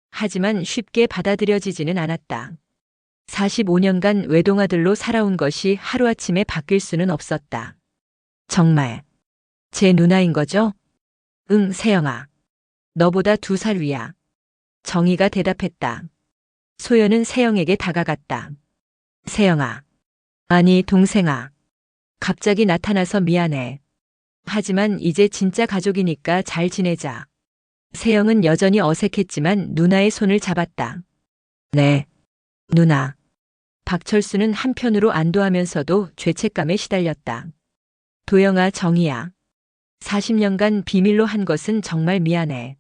하지만 쉽게 받아들여지지는 않았다. 45년간 외동아들로 살아온 것이 하루아침에 바뀔 수는 없었다. 정말 제 누나인 거죠? 응, 세영아. 너보다 2살 위야. 정희가 대답했다. 소연은 세영에게 다가갔다. 세영아. 아니, 동생아. 갑자기 나타나서 미안해. 하지만 이제 진짜 가족이니까 잘 지내자. 세영은 여전히 어색했지만 누나의 손을 잡았다. 네, 누나. 박철수는 한편으로 안도하면서도 죄책감에 시달렸다. 도영아, 정희야. 40년간 비밀로 한 것은 정말 미안해.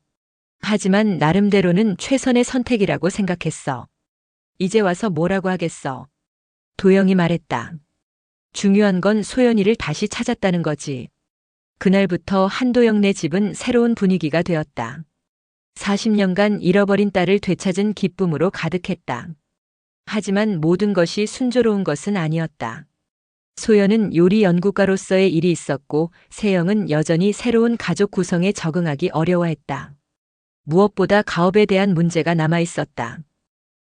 하지만 나름대로는 최선의 선택이라고 생각했어. 이제 와서 뭐라고 하겠어. 도영이 말했다. 중요한 건 소연이를 다시 찾았다는 거지. 그날부터 한도영네 집은 새로운 분위기가 되었다. 40년간 잃어버린 딸을 되찾은 기쁨으로 가득했다. 하지만 모든 것이 순조로운 것은 아니었다. 소연은 요리 연구가로서의 일이 있었고 세영은 여전히 새로운 가족 구성에 적응하기 어려워했다. 무엇보다 가업에 대한 문제가 남아 있었다.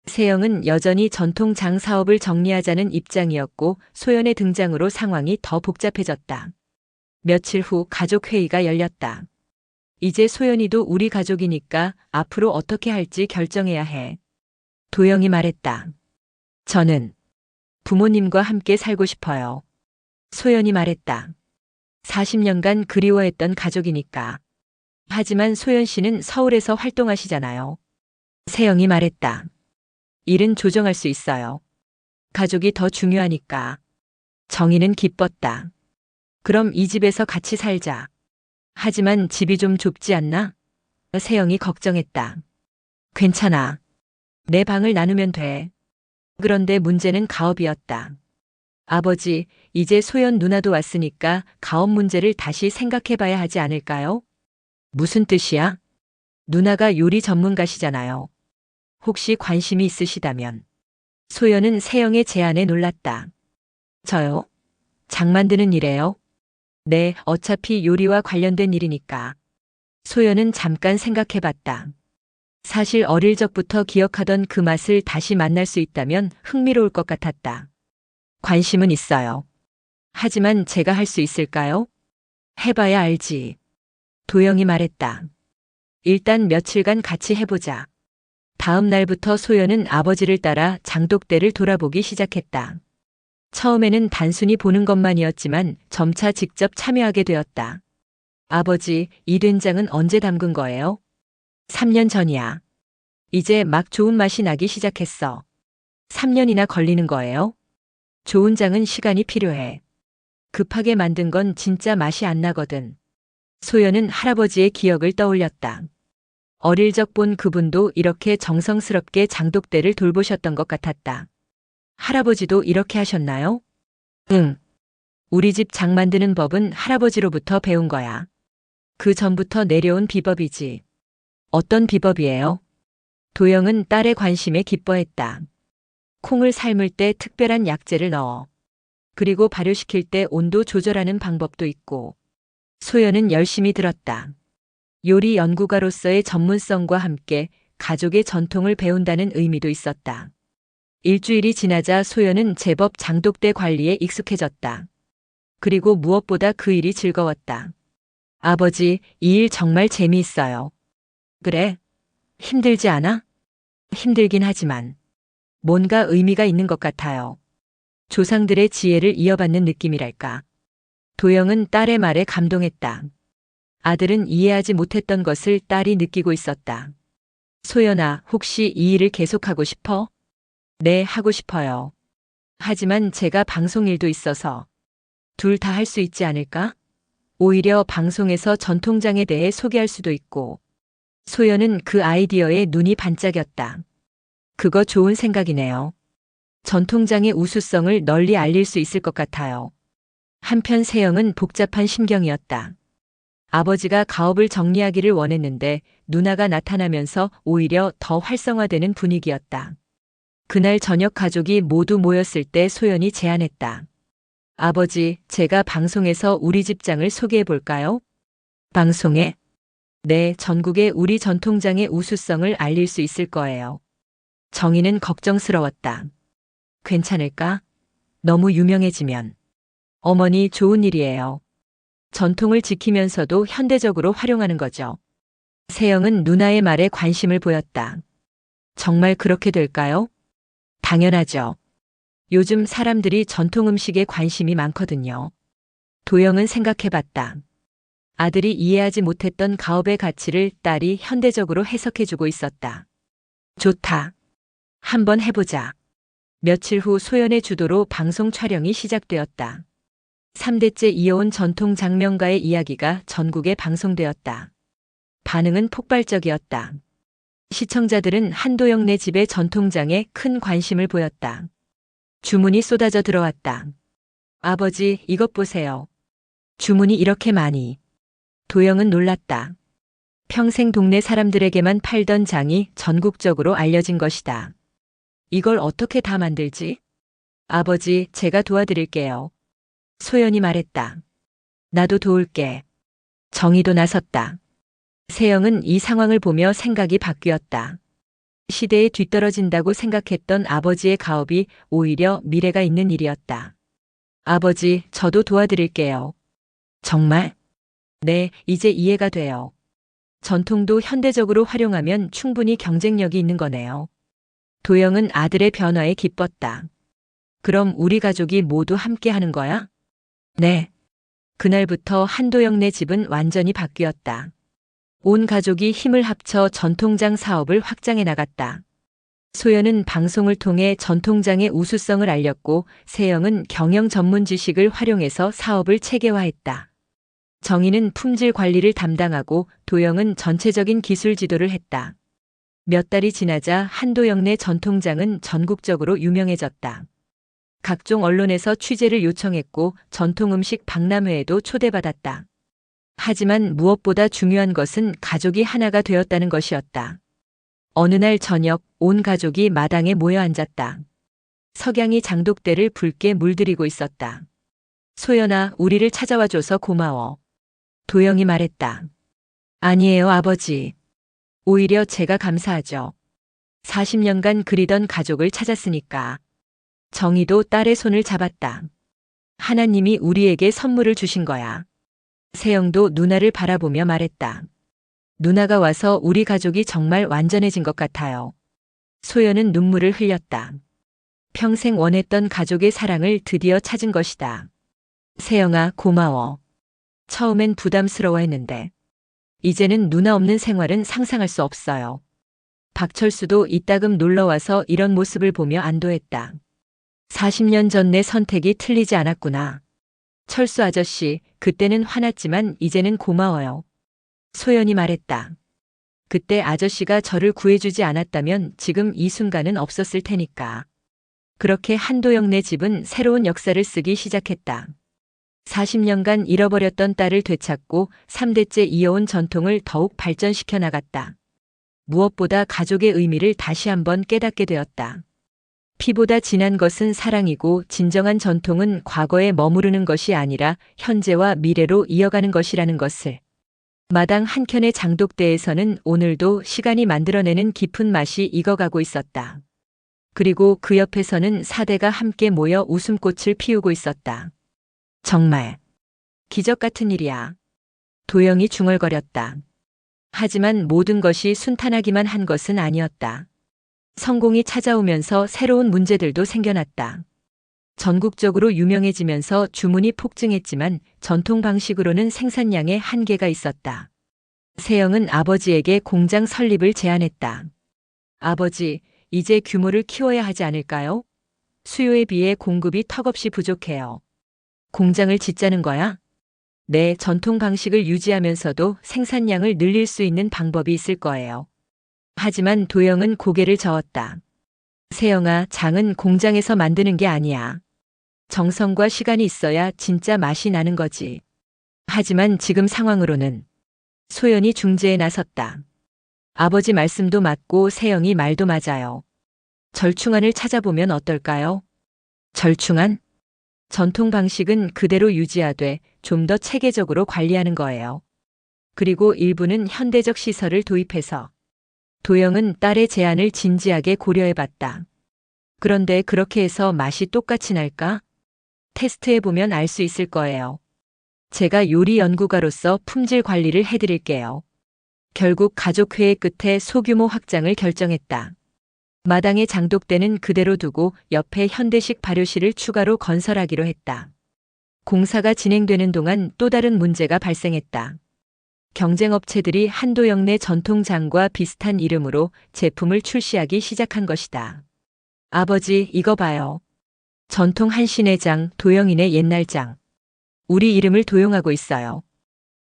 세영은 여전히 전통장 사업을 정리하자는 입장이었고 소연의 등장으로 상황이 더 복잡해졌다. 며칠 후 가족 회의가 열렸다. 이제 소연이도 우리 가족이니까 앞으로 어떻게 할지 결정해야 해. 도영이 말했다. 저는 부모님과 함께 살고 싶어요. 소연이 말했다. 40년간 그리워했던 가족이니까. 하지만 소연 씨는 서울에서 활동하시잖아요. 세영이 말했다. 일은 조정할 수 있어요. 가족이 더 중요하니까. 정희는 기뻤다. 그럼 이 집에서 같이 살자. 하지만 집이 좀 좁지 않나? 세영이 걱정했다. 괜찮아. 내 방을 나누면 돼. 그런데 문제는 가업이었다. 아버지, 이제 소연 누나도 왔으니까 가업 문제를 다시 생각해 봐야 하지 않을까요? 무슨 뜻이야? 누나가 요리 전문가시잖아요. 혹시 관심이 있으시다면. 소연은 세영의 제안에 놀랐다. 저요? 장 만드는 일에요? 네, 어차피 요리와 관련된 일이니까. 소연은 잠깐 생각해 봤다. 사실 어릴 적부터 기억하던 그 맛을 다시 만날 수 있다면 흥미로울 것 같았다. 관심은 있어요. 하지만 제가 할 수 있을까요? 해봐야 알지. 도영이 말했다. 일단 며칠간 같이 해보자. 다음 날부터 소연은 아버지를 따라 장독대를 돌아보기 시작했다. 처음에는 단순히 보는 것만이었지만 점차 직접 참여하게 되었다. 아버지, 이 된장은 언제 담근 거예요? 3년 전이야. 이제 막 좋은 맛이 나기 시작했어. 3년이나 걸리는 거예요? 좋은 장은 시간이 필요해. 급하게 만든 건 진짜 맛이 안 나거든. 소연은 할아버지의 기억을 떠올렸다. 어릴 적 본 그분도 이렇게 정성스럽게 장독대를 돌보셨던 것 같았다. 할아버지도 이렇게 하셨나요? 응. 우리 집 장 만드는 법은 할아버지로부터 배운 거야. 그 전부터 내려온 비법이지. 어떤 비법이에요? 도영은 딸의 관심에 기뻐했다. 콩을 삶을 때 특별한 약재를 넣어. 그리고 발효시킬 때 온도 조절하는 방법도 있고. 소연은 열심히 들었다. 요리 연구가로서의 전문성과 함께 가족의 전통을 배운다는 의미도 있었다. 일주일이 지나자 소연은 제법 장독대 관리에 익숙해졌다. 그리고 무엇보다 그 일이 즐거웠다. 아버지, 이 일 정말 재미있어요. 그래? 힘들지 않아? 힘들긴 하지만 뭔가 의미가 있는 것 같아요. 조상들의 지혜를 이어받는 느낌이랄까. 도영은 딸의 말에 감동했다. 아들은 이해하지 못했던 것을 딸이 느끼고 있었다. 소연아, 혹시 이 일을 계속하고 싶어? 네, 하고 싶어요. 하지만 제가 방송 일도 있어서 둘 다 할 수 있지 않을까? 오히려 방송에서 전통장에 대해 소개할 수도 있고. 소연은 그 아이디어에 눈이 반짝였다. 그거 좋은 생각이네요. 전통장의 우수성을 널리 알릴 수 있을 것 같아요. 한편 세영은 복잡한 심경이었다. 아버지가 가업을 정리하기를 원했는데 누나가 나타나면서 오히려 더 활성화되는 분위기였다. 그날 저녁 가족이 모두 모였을 때 소연이 제안했다. 아버지, 제가 방송에서 우리 집 장을 소개해 볼까요? 방송에? 네, 전국에 우리 전통장의 우수성을 알릴 수 있을 거예요. 정희는 걱정스러웠다. 괜찮을까? 너무 유명해지면. 어머니, 좋은 일이에요. 전통을 지키면서도 현대적으로 활용하는 거죠. 세영은 누나의 말에 관심을 보였다. 정말 그렇게 될까요? 당연하죠. 요즘 사람들이 전통 음식에 관심이 많거든요. 도영은 생각해봤다. 아들이 이해하지 못했던 가업의 가치를 딸이 현대적으로 해석해주고 있었다. 좋다. 한번 해보자. 며칠 후 소연의 주도로 방송 촬영이 시작되었다. 3대째 이어온 전통 장명가의 이야기가 전국에 방송되었다. 반응은 폭발적이었다. 시청자들은 한도영네 집의 전통장에 큰 관심을 보였다. 주문이 쏟아져 들어왔다. 아버지, 이것 보세요. 주문이 이렇게 많이. 도영은 놀랐다. 평생 동네 사람들에게만 팔던 장이 전국적으로 알려진 것이다. 이걸 어떻게 다 만들지? 아버지, 제가 도와드릴게요. 소연이 말했다. 나도 도울게. 정희도 나섰다. 세영은 이 상황을 보며 생각이 바뀌었다. 시대에 뒤떨어진다고 생각했던 아버지의 가업이 오히려 미래가 있는 일이었다. 아버지, 저도 도와드릴게요. 정말? 네, 이제 이해가 돼요. 전통도 현대적으로 활용하면 충분히 경쟁력이 있는 거네요. 도영은 아들의 변화에 기뻤다. 그럼 우리 가족이 모두 함께 하는 거야? 네. 그날부터 한도영네 집은 완전히 바뀌었다. 온 가족이 힘을 합쳐 전통장 사업을 확장해 나갔다. 소연은 방송을 통해 전통장의 우수성을 알렸고, 세영은 경영 전문 지식을 활용해서 사업을 체계화했다. 정희는 품질 관리를 담당하고 도영은 전체적인 기술 지도를 했다. 몇 달이 지나자 한도영네 전통장은 전국적으로 유명해졌다. 각종 언론에서 취재를 요청했고 전통음식 박람회에도 초대받았다. 하지만 무엇보다 중요한 것은 가족이 하나가 되었다는 것이었다. 어느 날 저녁 온 가족이 마당에 모여 앉았다. 석양이 장독대를 붉게 물들이고 있었다. 소연아, 우리를 찾아와줘서 고마워. 도영이 말했다. 아니에요, 아버지. 오히려 제가 감사하죠. 40년간 그리던 가족을 찾았으니까. 정희도 딸의 손을 잡았다. 하나님이 우리에게 선물을 주신 거야. 세영도 누나를 바라보며 말했다. 누나가 와서 우리 가족이 정말 완전해진 것 같아요. 소연은 눈물을 흘렸다. 평생 원했던 가족의 사랑을 드디어 찾은 것이다. 세영아, 고마워. 처음엔 부담스러워했는데 이제는 누나 없는 생활은 상상할 수 없어요. 박철수도 이따금 놀러와서 이런 모습을 보며 안도했다. 40년 전 내 선택이 틀리지 않았구나. 철수 아저씨, 그때는 화났지만 이제는 고마워요. 소연이 말했다. 그때 아저씨가 저를 구해주지 않았다면 지금 이 순간은 없었을 테니까. 그렇게 한도영네 집은 새로운 역사를 쓰기 시작했다. 40년간 잃어버렸던 딸을 되찾고 3대째 이어온 전통을 더욱 발전시켜 나갔다. 무엇보다 가족의 의미를 다시 한번 깨닫게 되었다. 피보다 진한 것은 사랑이고 진정한 전통은 과거에 머무르는 것이 아니라 현재와 미래로 이어가는 것이라는 것을. 마당 한켠의 장독대에서는 오늘도 시간이 만들어내는 깊은 맛이 익어가고 있었다. 그리고 그 옆에서는 사대가 함께 모여 웃음꽃을 피우고 있었다. 정말 기적 같은 일이야. 도영이 중얼거렸다. 하지만 모든 것이 순탄하기만 한 것은 아니었다. 성공이 찾아오면서 새로운 문제들도 생겨났다. 전국적으로 유명해지면서 주문이 폭증했지만 전통 방식으로는 생산량에 한계가 있었다. 세영은 아버지에게 공장 설립을 제안했다. 아버지, 이제 규모를 키워야 하지 않을까요? 수요에 비해 공급이 턱없이 부족해요. 공장을 짓자는 거야? 네, 전통 방식을 유지하면서도 생산량을 늘릴 수 있는 방법이 있을 거예요. 하지만 도영은 고개를 저었다. 세영아, 장은 공장에서 만드는 게 아니야. 정성과 시간이 있어야 진짜 맛이 나는 거지. 하지만 지금 상황으로는. 소연이 중재에 나섰다. 아버지 말씀도 맞고 세영이 말도 맞아요. 절충안을 찾아보면 어떨까요? 절충안? 전통 방식은 그대로 유지하되 좀 더 체계적으로 관리하는 거예요. 그리고 일부는 현대적 시설을 도입해서. 도영은 딸의 제안을 진지하게 고려해봤다. 그런데 그렇게 해서 맛이 똑같이 날까? 테스트해보면 알 수 있을 거예요. 제가 요리 연구가로서 품질 관리를 해드릴게요. 결국 가족회의 끝에 소규모 확장을 결정했다. 마당의 장독대는 그대로 두고 옆에 현대식 발효실을 추가로 건설하기로 했다. 공사가 진행되는 동안 또 다른 문제가 발생했다. 경쟁업체들이 한도영네 전통장과 비슷한 이름으로 제품을 출시하기 시작한 것이다. 아버지, 이거 봐요. 전통 한신의 장, 도영이네 옛날 장. 우리 이름을 도용하고 있어요.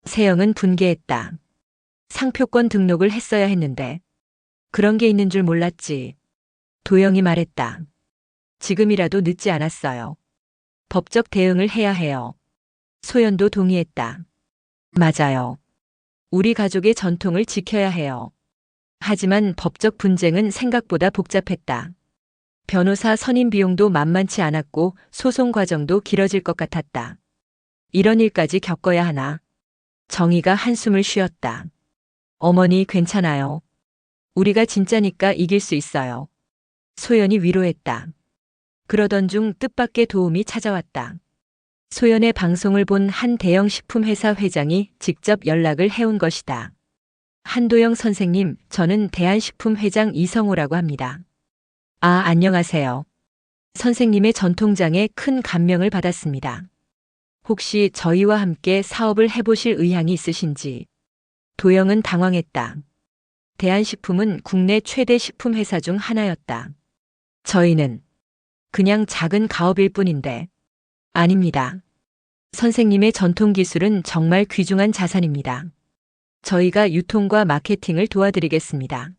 세영은 분개했다. 상표권 등록을 했어야 했는데. 그런 게 있는 줄 몰랐지. 도영이 말했다. 지금이라도 늦지 않았어요. 법적 대응을 해야 해요. 소연도 동의했다. 맞아요. 우리 가족의 전통을 지켜야 해요. 하지만 법적 분쟁은 생각보다 복잡했다. 변호사 선임 비용도 만만치 않았고 소송 과정도 길어질 것 같았다. 이런 일까지 겪어야 하나? 정희가 한숨을 쉬었다. 어머니 괜찮아요. 우리가 진짜니까 이길 수 있어요. 소연이 위로했다. 그러던 중 뜻밖의 도움이 찾아왔다. 소연의 방송을 본 한 대형 식품회사 회장이 직접 연락을 해온 것이다. 한도영 선생님, 저는 대한식품회장 이성호라고 합니다. 아, 안녕하세요. 선생님의 전통장에 큰 감명을 받았습니다. 혹시 저희와 함께 사업을 해보실 의향이 있으신지? 도영은 당황했다. 대한식품은 국내 최대 식품회사 중 하나였다. 저희는 그냥 작은 가업일 뿐인데. 아닙니다. 선생님의 전통 기술은 정말 귀중한 자산입니다. 저희가 유통과 마케팅을 도와드리겠습니다.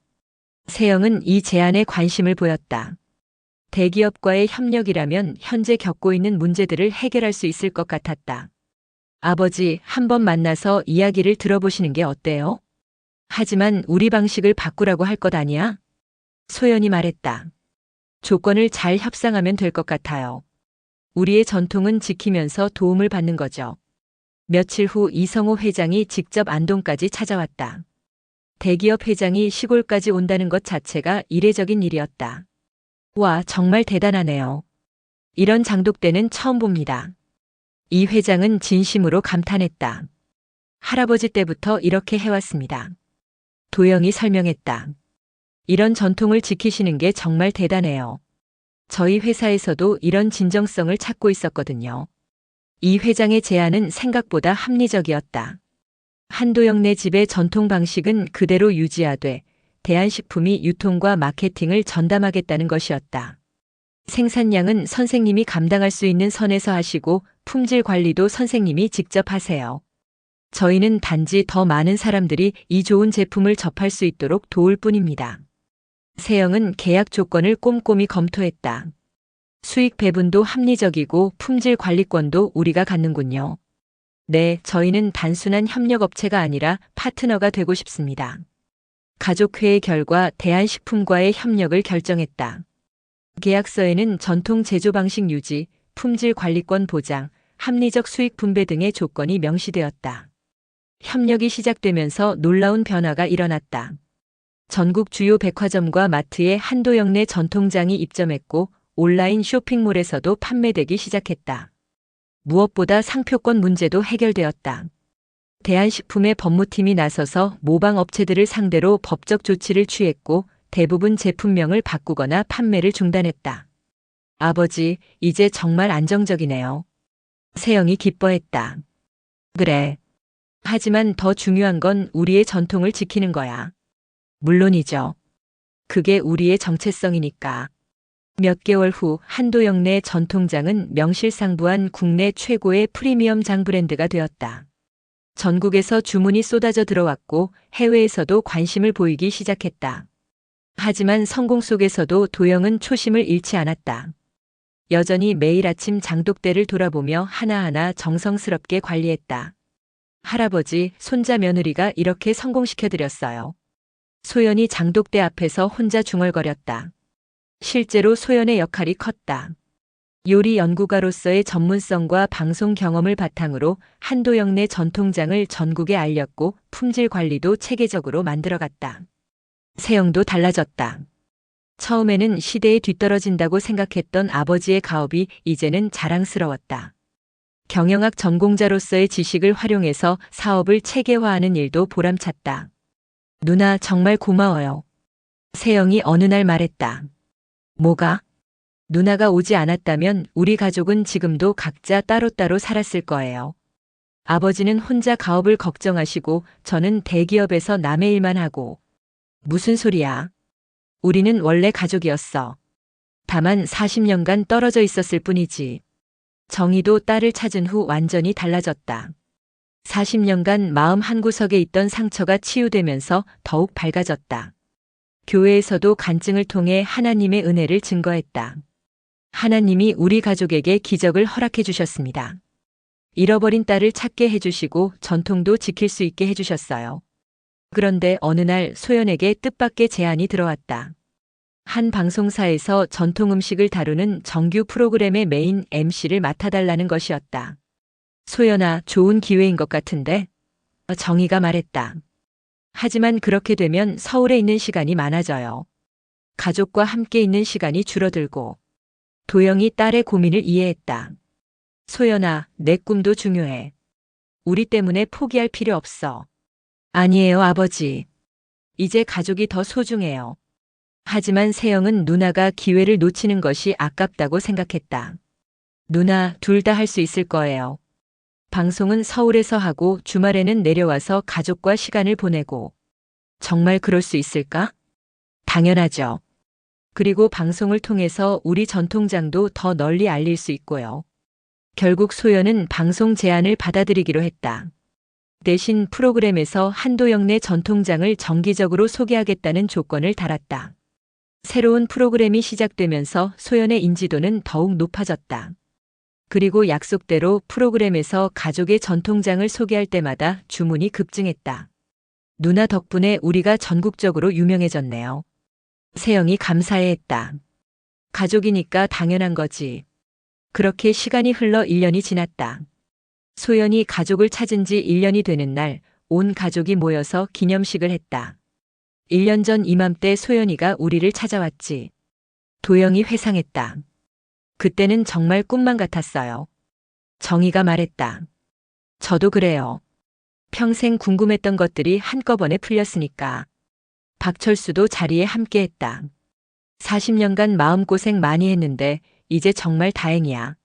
세영은 이 제안에 관심을 보였다. 대기업과의 협력이라면 현재 겪고 있는 문제들을 해결할 수 있을 것 같았다. 아버지, 한번 만나서 이야기를 들어보시는 게 어때요? 하지만 우리 방식을 바꾸라고 할 것 아니야? 소연이 말했다. 조건을 잘 협상하면 될 것 같아요. 우리의 전통은 지키면서 도움을 받는 거죠. 며칠 후 이성호 회장이 직접 안동까지 찾아왔다. 대기업 회장이 시골까지 온다는 것 자체가 이례적인 일이었다. 와, 정말 대단하네요. 이런 장독대는 처음 봅니다. 이 회장은 진심으로 감탄했다. 할아버지 때부터 이렇게 해왔습니다. 도영이 설명했다. 이런 전통을 지키시는 게 정말 대단해요. 저희 회사에서도 이런 진정성을 찾고 있었거든요. 이 회장의 제안은 생각보다 합리적이었다. 한도영네 집의 전통 방식은 그대로 유지하되 대한식품이 유통과 마케팅을 전담하겠다는 것이었다. 생산량은 선생님이 감당할 수 있는 선에서 하시고 품질 관리도 선생님이 직접 하세요. 저희는 단지 더 많은 사람들이 이 좋은 제품을 접할 수 있도록 도울 뿐입니다. 세영은 계약 조건을 꼼꼼히 검토했다. 수익 배분도 합리적이고 품질 관리권도 우리가 갖는군요. 네, 저희는 단순한 협력업체가 아니라 파트너가 되고 싶습니다. 가족회의 결과 대한식품과의 협력을 결정했다. 계약서에는 전통 제조 방식 유지, 품질 관리권 보장, 합리적 수익 분배 등의 조건이 명시되었다. 협력이 시작되면서 놀라운 변화가 일어났다. 전국 주요 백화점과 마트에 한도영네 전통장이 입점했고 온라인 쇼핑몰에서도 판매되기 시작했다. 무엇보다 상표권 문제도 해결되었다. 대한식품의 법무팀이 나서서 모방 업체들을 상대로 법적 조치를 취했고 대부분 제품명을 바꾸거나 판매를 중단했다. 아버지, 이제 정말 안정적이네요. 세영이 기뻐했다. 그래. 하지만 더 중요한 건 우리의 전통을 지키는 거야. 물론이죠. 그게 우리의 정체성이니까. 몇 개월 후 한도영네 전통장은 명실상부한 국내 최고의 프리미엄 장 브랜드가 되었다. 전국에서 주문이 쏟아져 들어왔고 해외에서도 관심을 보이기 시작했다. 하지만 성공 속에서도 도영은 초심을 잃지 않았다. 여전히 매일 아침 장독대를 돌아보며 하나하나 정성스럽게 관리했다. 할아버지, 손자 며느리가 이렇게 성공시켜드렸어요. 소연이 장독대 앞에서 혼자 중얼거렸다. 실제로 소연의 역할이 컸다. 요리 연구가로서의 전문성과 방송 경험을 바탕으로 한도영네 전통장을 전국에 알렸고 품질 관리도 체계적으로 만들어갔다. 세영도 달라졌다. 처음에는 시대에 뒤떨어진다고 생각했던 아버지의 가업이 이제는 자랑스러웠다. 경영학 전공자로서의 지식을 활용해서 사업을 체계화하는 일도 보람찼다. 누나 정말 고마워요. 세영이 어느 날 말했다. 뭐가? 누나가 오지 않았다면 우리 가족은 지금도 각자 따로따로 살았을 거예요. 아버지는 혼자 가업을 걱정하시고 저는 대기업에서 남의 일만 하고. 무슨 소리야? 우리는 원래 가족이었어. 다만 40년간 떨어져 있었을 뿐이지. 정희도 딸을 찾은 후 완전히 달라졌다. 40년간 마음 한구석에 있던 상처가 치유되면서 더욱 밝아졌다. 교회에서도 간증을 통해 하나님의 은혜를 증거했다. 하나님이 우리 가족에게 기적을 허락해 주셨습니다. 잃어버린 딸을 찾게 해주시고 전통도 지킬 수 있게 해주셨어요. 그런데 어느 날 소연에게 뜻밖의 제안이 들어왔다. 한 방송사에서 전통 음식을 다루는 정규 프로그램의 메인 MC를 맡아달라는 것이었다. 소연아, 좋은 기회인 것 같은데? 정희가 말했다. 하지만 그렇게 되면 서울에 있는 시간이 많아져요. 가족과 함께 있는 시간이 줄어들고. 도영이 딸의 고민을 이해했다. 소연아, 내 꿈도 중요해. 우리 때문에 포기할 필요 없어. 아니에요, 아버지. 이제 가족이 더 소중해요. 하지만 세영은 누나가 기회를 놓치는 것이 아깝다고 생각했다. 누나, 둘 다 할 수 있을 거예요. 방송은 서울에서 하고 주말에는 내려와서 가족과 시간을 보내고. 정말 그럴 수 있을까? 당연하죠. 그리고 방송을 통해서 우리 전통장도 더 널리 알릴 수 있고요. 결국 소연은 방송 제안을 받아들이기로 했다. 대신 프로그램에서 한도영네 전통장을 정기적으로 소개하겠다는 조건을 달았다. 새로운 프로그램이 시작되면서 소연의 인지도는 더욱 높아졌다. 그리고 약속대로 프로그램에서 가족의 전통장을 소개할 때마다 주문이 급증했다. 누나 덕분에 우리가 전국적으로 유명해졌네요. 세영이 감사해했다. 가족이니까 당연한 거지. 그렇게 시간이 흘러 1년이 지났다. 소연이 가족을 찾은 지 1년이 되는 날, 온 가족이 모여서 기념식을 했다. 1년 전 이맘때 소연이가 우리를 찾아왔지. 도영이 회상했다. 그때는 정말 꿈만 같았어요. 정희가 말했다. 저도 그래요. 평생 궁금했던 것들이 한꺼번에 풀렸으니까. 박철수도 자리에 함께했다. 40년간 마음고생 많이 했는데 이제 정말 다행이야.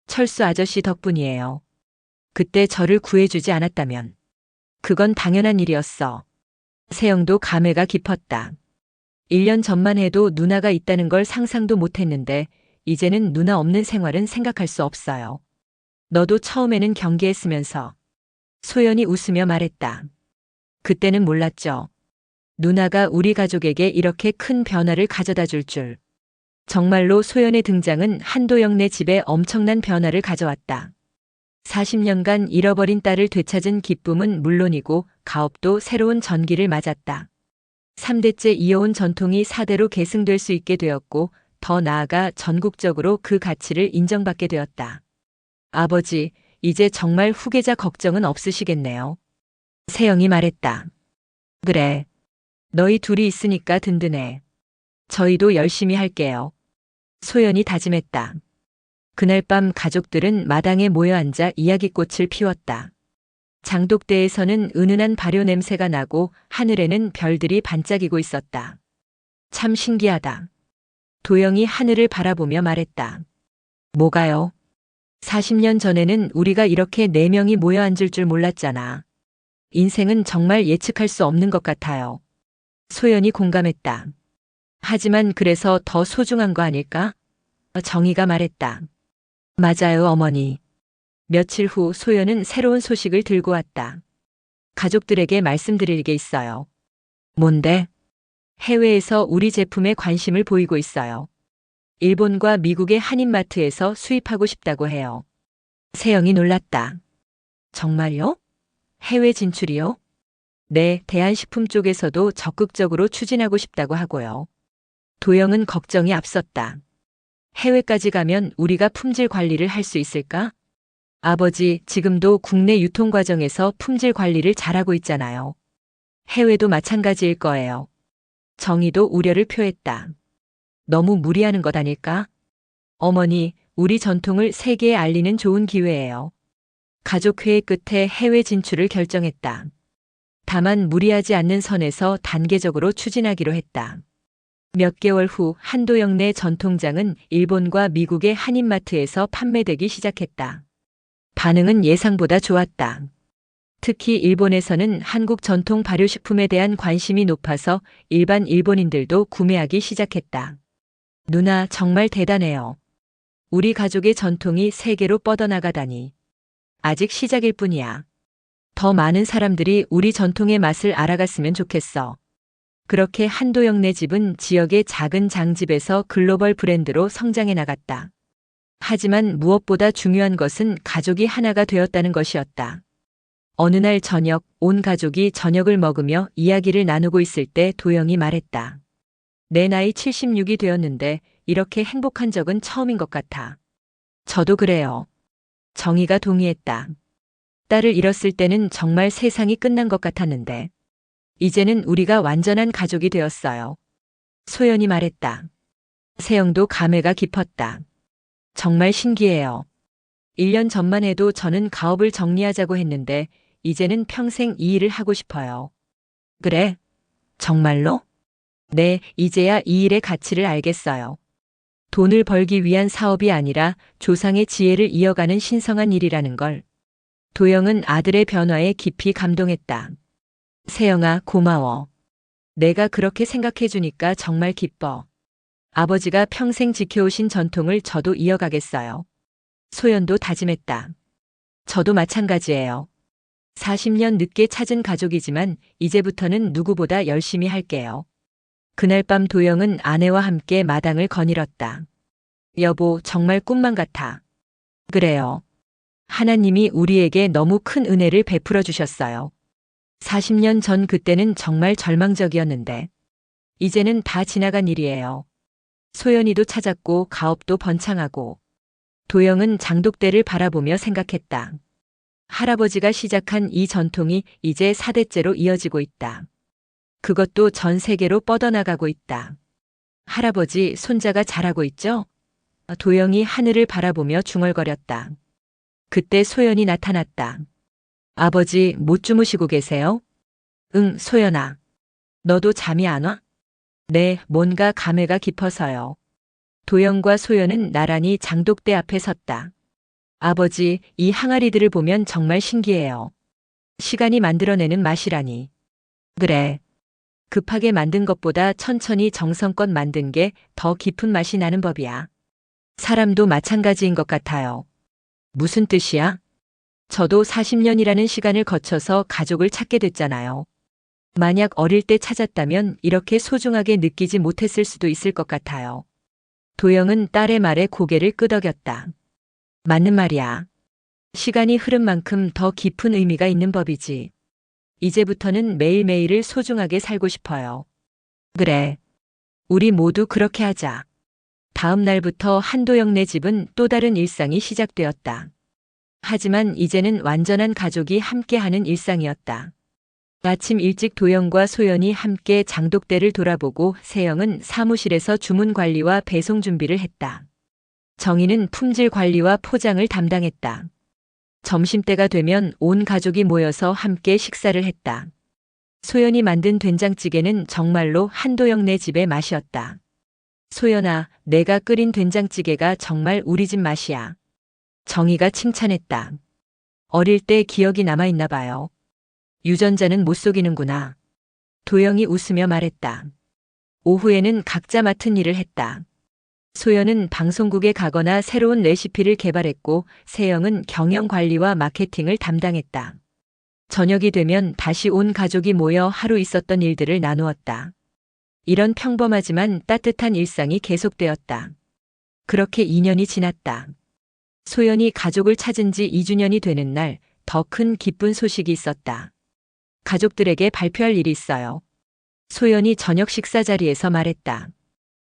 철수 아저씨 덕분이에요. 그때 저를 구해주지 않았다면. 그건 당연한 일이었어. 세영도 감회가 깊었다. 1년 전만 해도 누나가 있다는 걸 상상도 못했는데 이제는 누나 없는 생활은 생각할 수 없어요. 너도 처음에는 경계했으면서. 소연이 웃으며 말했다. 그때는 몰랐죠. 누나가 우리 가족에게 이렇게 큰 변화를 가져다 줄 줄. 정말로 소연의 등장은 한도영네 집에 엄청난 변화를 가져왔다. 40년간 잃어버린 딸을 되찾은 기쁨은 물론이고 가업도 새로운 전기를 맞았다. 3대째 이어온 전통이 4대로 계승될 수 있게 되었고 더 나아가 전국적으로 그 가치를 인정받게 되었다. 아버지, 이제 정말 후계자 걱정은 없으시겠네요. 세영이 말했다. 그래. 너희 둘이 있으니까 든든해. 저희도 열심히 할게요. 소연이 다짐했다. 그날 밤 가족들은 마당에 모여 앉아 이야기꽃을 피웠다. 장독대에서는 은은한 발효 냄새가 나고 하늘에는 별들이 반짝이고 있었다. 참 신기하다. 도영이 하늘을 바라보며 말했다. 뭐가요? 40년 전에는 우리가 이렇게 4명이 모여 앉을 줄 몰랐잖아. 인생은 정말 예측할 수 없는 것 같아요. 소연이 공감했다. 하지만 그래서 더 소중한 거 아닐까? 정희가 말했다. 맞아요, 어머니. 며칠 후 소연은 새로운 소식을 들고 왔다. 가족들에게 말씀드릴 게 있어요. 뭔데? 해외에서 우리 제품에 관심을 보이고 있어요. 일본과 미국의 한인마트에서 수입하고 싶다고 해요. 세영이 놀랐다. 정말요? 해외 진출이요? 네, 대한식품 쪽에서도 적극적으로 추진하고 싶다고 하고요. 도영은 걱정이 앞섰다. 해외까지 가면 우리가 품질 관리를 할 수 있을까? 아버지, 지금도 국내 유통 과정에서 품질 관리를 잘하고 있잖아요. 해외도 마찬가지일 거예요. 정희도 우려를 표했다. 너무 무리하는 것 아닐까? 어머니, 우리 전통을 세계에 알리는 좋은 기회예요. 가족회의 끝에 해외 진출을 결정했다. 다만 무리하지 않는 선에서 단계적으로 추진하기로 했다. 몇 개월 후 한도영네 전통장은 일본과 미국의 한인마트에서 판매되기 시작했다. 반응은 예상보다 좋았다. 특히 일본에서는 한국 전통 발효식품에 대한 관심이 높아서 일반 일본인들도 구매하기 시작했다. 누나, 정말 대단해요. 우리 가족의 전통이 세계로 뻗어나가다니. 아직 시작일 뿐이야. 더 많은 사람들이 우리 전통의 맛을 알아갔으면 좋겠어. 그렇게 한도영네 집은 지역의 작은 장집에서 글로벌 브랜드로 성장해 나갔다. 하지만 무엇보다 중요한 것은 가족이 하나가 되었다는 것이었다. 어느 날 저녁, 온 가족이 저녁을 먹으며 이야기를 나누고 있을 때 도영이 말했다. 내 나이 76이 되었는데 이렇게 행복한 적은 처음인 것 같아. 저도 그래요. 정희가 동의했다. 딸을 잃었을 때는 정말 세상이 끝난 것 같았는데 이제는 우리가 완전한 가족이 되었어요. 소연이 말했다. 세영도 감회가 깊었다. 정말 신기해요. 1년 전만 해도 저는 가업을 정리하자고 했는데 이제는 평생 이 일을 하고 싶어요. 그래? 정말로? 네, 이제야 이 일의 가치를 알겠어요. 돈을 벌기 위한 사업이 아니라 조상의 지혜를 이어가는 신성한 일이라는 걸. 도영은 아들의 변화에 깊이 감동했다. 세영아, 고마워. 내가 그렇게 생각해 주니까 정말 기뻐. 아버지가 평생 지켜오신 전통을 저도 이어가겠어요. 소연도 다짐했다. 저도 마찬가지예요. 40년 늦게 찾은 가족이지만 이제부터는 누구보다 열심히 할게요. 그날 밤 도영은 아내와 함께 마당을 거닐었다. 여보, 정말 꿈만 같아. 그래요. 하나님이 우리에게 너무 큰 은혜를 베풀어 주셨어요. 40년 전 그때는 정말 절망적이었는데 이제는 다 지나간 일이에요. 소연이도 찾았고 가업도 번창하고 도영은 장독대를 바라보며 생각했다. 할아버지가 시작한 이 전통이 이제 4대째로 이어지고 있다. 그것도 전 세계로 뻗어나가고 있다. 할아버지, 손자가 잘하고 있죠? 도영이 하늘을 바라보며 중얼거렸다. 그때 소연이 나타났다. 아버지, 못 주무시고 계세요? 응, 소연아. 너도 잠이 안 와? 네, 뭔가 감회가 깊어서요. 도영과 소연은 나란히 장독대 앞에 섰다. 아버지, 이 항아리들을 보면 정말 신기해요. 시간이 만들어내는 맛이라니. 그래. 급하게 만든 것보다 천천히 정성껏 만든 게 더 깊은 맛이 나는 법이야. 사람도 마찬가지인 것 같아요. 무슨 뜻이야? 저도 40년이라는 시간을 거쳐서 가족을 찾게 됐잖아요. 만약 어릴 때 찾았다면 이렇게 소중하게 느끼지 못했을 수도 있을 것 같아요. 도영은 딸의 말에 고개를 끄덕였다. 맞는 말이야. 시간이 흐른 만큼 더 깊은 의미가 있는 법이지. 이제부터는 매일매일을 소중하게 살고 싶어요. 그래. 우리 모두 그렇게 하자. 다음 날부터 한도영네 집은 또 다른 일상이 시작되었다. 하지만 이제는 완전한 가족이 함께하는 일상이었다. 아침 일찍 도영과 소연이 함께 장독대를 돌아보고 세영은 사무실에서 주문 관리와 배송 준비를 했다. 정희는 품질 관리와 포장을 담당했다. 점심때가 되면 온 가족이 모여서 함께 식사를 했다. 소연이 만든 된장찌개는 정말로 한도영네 집의 맛이었다. 소연아, 내가 끓인 된장찌개가 정말 우리 집 맛이야. 정희가 칭찬했다. 어릴 때 기억이 남아있나 봐요. 유전자는 못 속이는구나. 도영이 웃으며 말했다. 오후에는 각자 맡은 일을 했다. 소연은 방송국에 가거나 새로운 레시피를 개발했고 세영은 경영 관리와 마케팅을 담당했다. 저녁이 되면 다시 온 가족이 모여 하루 있었던 일들을 나누었다. 이런 평범하지만 따뜻한 일상이 계속되었다. 그렇게 2년이 지났다. 소연이 가족을 찾은 지 2주년이 되는 날 더 큰 기쁜 소식이 있었다. 가족들에게 발표할 일이 있어요. 소연이 저녁 식사 자리에서 말했다.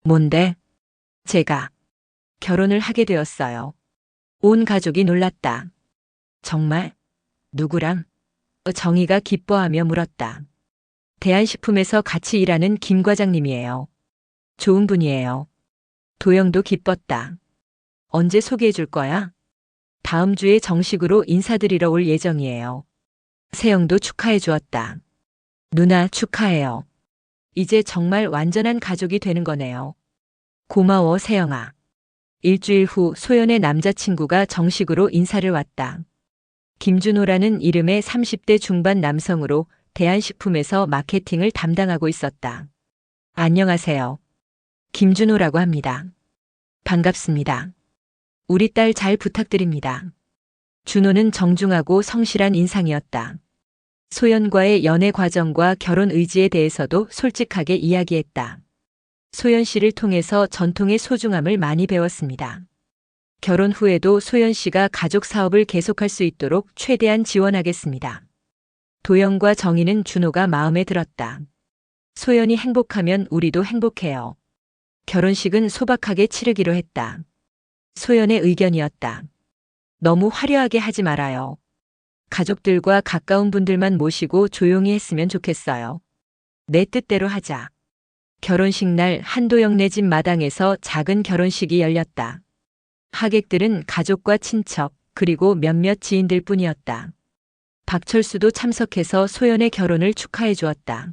뭔데? 제가 결혼을 하게 되었어요. 온 가족이 놀랐다. 정말? 누구랑? 정희가 기뻐하며 물었다. 대한식품에서 같이 일하는 김 과장님이에요. 좋은 분이에요. 도영도 기뻤다. 언제 소개해 줄 거야? 다음 주에 정식으로 인사드리러 올 예정이에요. 세영도 축하해 주었다. 누나 축하해요. 이제 정말 완전한 가족이 되는 거네요. 고마워, 세영아. 일주일 후 소연의 남자친구가 정식으로 인사를 왔다. 김준호라는 이름의 30대 중반 남성으로 대한식품에서 마케팅을 담당하고 있었다. 안녕하세요. 김준호라고 합니다. 반갑습니다. 우리 딸 잘 부탁드립니다. 준호는 정중하고 성실한 인상이었다. 소연과의 연애 과정과 결혼 의지에 대해서도 솔직하게 이야기했다. 소연 씨를 통해서 전통의 소중함을 많이 배웠습니다. 결혼 후에도 소연 씨가 가족 사업을 계속할 수 있도록 최대한 지원하겠습니다. 도영과 정희는 준호가 마음에 들었다. 소연이 행복하면 우리도 행복해요. 결혼식은 소박하게 치르기로 했다. 소연의 의견이었다. 너무 화려하게 하지 말아요. 가족들과 가까운 분들만 모시고 조용히 했으면 좋겠어요. 내 뜻대로 하자. 결혼식 날 한도영네 집 마당에서 작은 결혼식이 열렸다. 하객들은 가족과 친척, 그리고 몇몇 지인들 뿐이었다. 박철수도 참석해서 소연의 결혼을 축하해 주었다.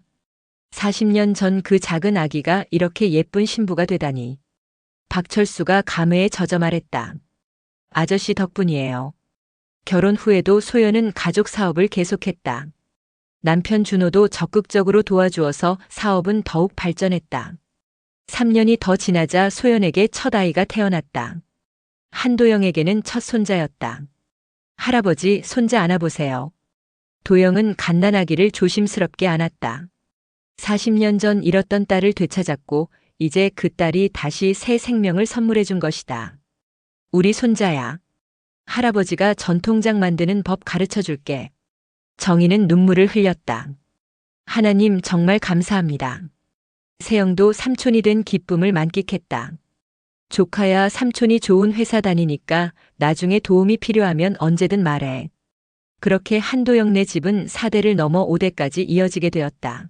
40년 전 그 작은 아기가 이렇게 예쁜 신부가 되다니. 박철수가 감회에 젖어 말했다. 아저씨 덕분이에요. 결혼 후에도 소연은 가족 사업을 계속했다. 남편 준호도 적극적으로 도와주어서 사업은 더욱 발전했다. 3년이 더 지나자 소연에게 첫 아이가 태어났다. 한도영에게는 첫 손자였다. 할아버지, 손자 안아보세요. 도영은 갓난아기를 조심스럽게 안았다. 40년 전 잃었던 딸을 되찾았고 이제 그 딸이 다시 새 생명을 선물해 준 것이다. 우리 손자야. 할아버지가 전통장 만드는 법 가르쳐 줄게. 정희는 눈물을 흘렸다. 하나님 정말 감사합니다. 세영도 삼촌이 된 기쁨을 만끽했다. 조카야, 삼촌이 좋은 회사 다니니까 나중에 도움이 필요하면 언제든 말해. 그렇게 한도영네 집은 4대를 넘어 5대까지 이어지게 되었다.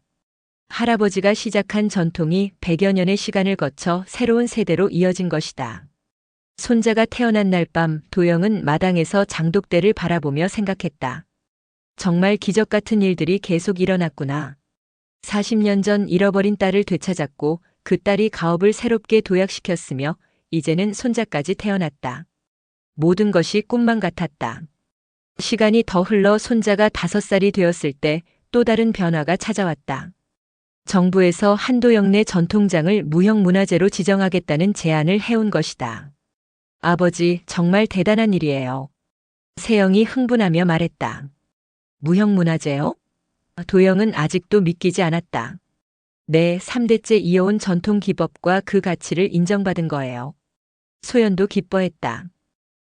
할아버지가 시작한 전통이 100여 년의 시간을 거쳐 새로운 세대로 이어진 것이다. 손자가 태어난 날 밤 도영은 마당에서 장독대를 바라보며 생각했다. 정말 기적 같은 일들이 계속 일어났구나. 40년 전 잃어버린 딸을 되찾았고 그 딸이 가업을 새롭게 도약시켰으며 이제는 손자까지 태어났다. 모든 것이 꿈만 같았다. 시간이 더 흘러 손자가 5살이 되었을 때 또 다른 변화가 찾아왔다. 정부에서 한도영네 전통장을 무형문화재로 지정하겠다는 제안을 해온 것이다. 아버지, 정말 대단한 일이에요. 세영이 흥분하며 말했다. 무형문화재요? 도영은 아직도 믿기지 않았다. 네, 3대째 이어온 전통 기법과 그 가치를 인정받은 거예요. 소연도 기뻐했다.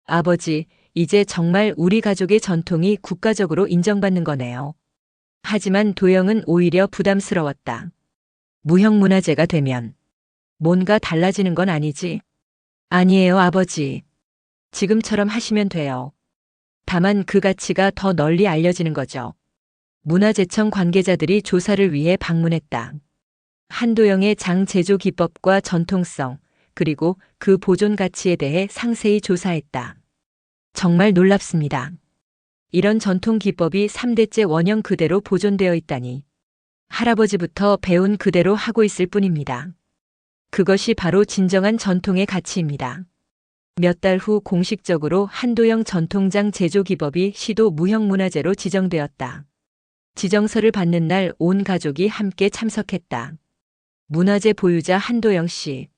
아버지, 이제 정말 우리 가족의 전통이 국가적으로 인정받는 거네요. 하지만 도영은 오히려 부담스러웠다. 무형문화재가 되면 뭔가 달라지는 건 아니지? 아니에요, 아버지. 지금처럼 하시면 돼요. 다만 그 가치가 더 널리 알려지는 거죠. 문화재청 관계자들이 조사를 위해 방문했다. 한도영의 장 제조 기법과 전통성, 그리고 그 보존 가치에 대해 상세히 조사했다. 정말 놀랍습니다. 이런 전통 기법이 3대째 원형 그대로 보존되어 있다니. 할아버지부터 배운 그대로 하고 있을 뿐입니다. 그것이 바로 진정한 전통의 가치입니다. 몇 달 후 공식적으로 한도영 전통장 제조 기법이 시도 무형문화재로 지정되었다. 지정서를 받는 날 온 가족이 함께 참석했다. 문화재 보유자 한도영 씨.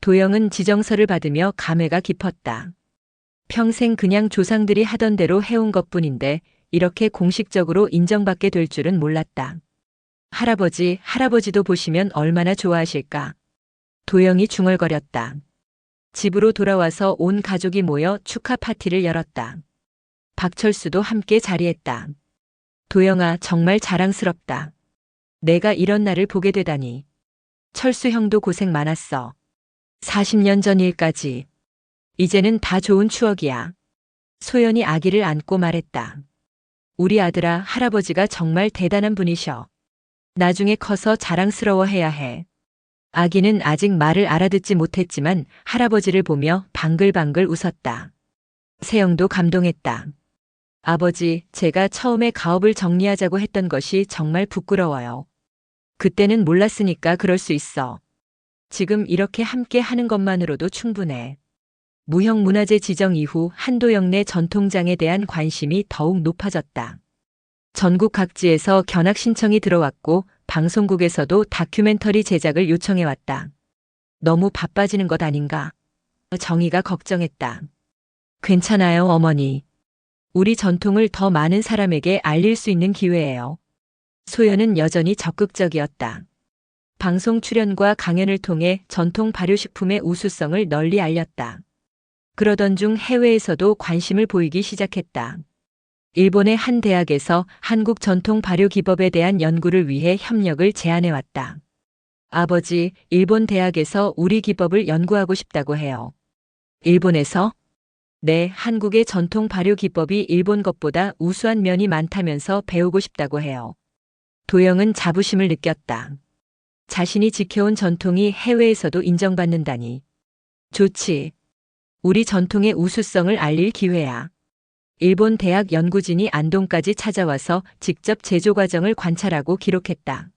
도영은 지정서를 받으며 감회가 깊었다. 평생 그냥 조상들이 하던 대로 해온 것뿐인데 이렇게 공식적으로 인정받게 될 줄은 몰랐다. 할아버지도 보시면 얼마나 좋아하실까. 도영이 중얼거렸다. 집으로 돌아와서 온 가족이 모여 축하 파티를 열었다. 박철수도 함께 자리했다. 도영아, 정말 자랑스럽다. 내가 이런 날을 보게 되다니. 철수 형도 고생 많았어. 40년 전 일까지. 이제는 다 좋은 추억이야. 소연이 아기를 안고 말했다. 우리 아들아, 할아버지가 정말 대단한 분이셔. 나중에 커서 자랑스러워해야 해. 아기는 아직 말을 알아듣지 못했지만 할아버지를 보며 방글방글 웃었다. 세영도 감동했다. 아버지, 제가 처음에 가업을 정리하자고 했던 것이 정말 부끄러워요. 그때는 몰랐으니까 그럴 수 있어. 지금 이렇게 함께 하는 것만으로도 충분해. 무형문화재 지정 이후 한도영네 전통장에 대한 관심이 더욱 높아졌다. 전국 각지에서 견학 신청이 들어왔고 방송국에서도 다큐멘터리 제작을 요청해왔다. 너무 바빠지는 것 아닌가? 정희가 걱정했다. 괜찮아요, 어머니. 우리 전통을 더 많은 사람에게 알릴 수 있는 기회예요. 소연은 여전히 적극적이었다. 방송 출연과 강연을 통해 전통 발효식품의 우수성을 널리 알렸다. 그러던 중 해외에서도 관심을 보이기 시작했다. 일본의 한 대학에서 한국 전통 발효 기법에 대한 연구를 위해 협력을 제안해왔다. 아버지, 일본 대학에서 우리 기법을 연구하고 싶다고 해요. 일본에서? 네, 한국의 전통 발효 기법이 일본 것보다 우수한 면이 많다면서 배우고 싶다고 해요. 도영은 자부심을 느꼈다. 자신이 지켜온 전통이 해외에서도 인정받는다니. 좋지. 우리 전통의 우수성을 알릴 기회야. 일본 대학 연구진이 안동까지 찾아와서 직접 제조 과정을 관찰하고 기록했다.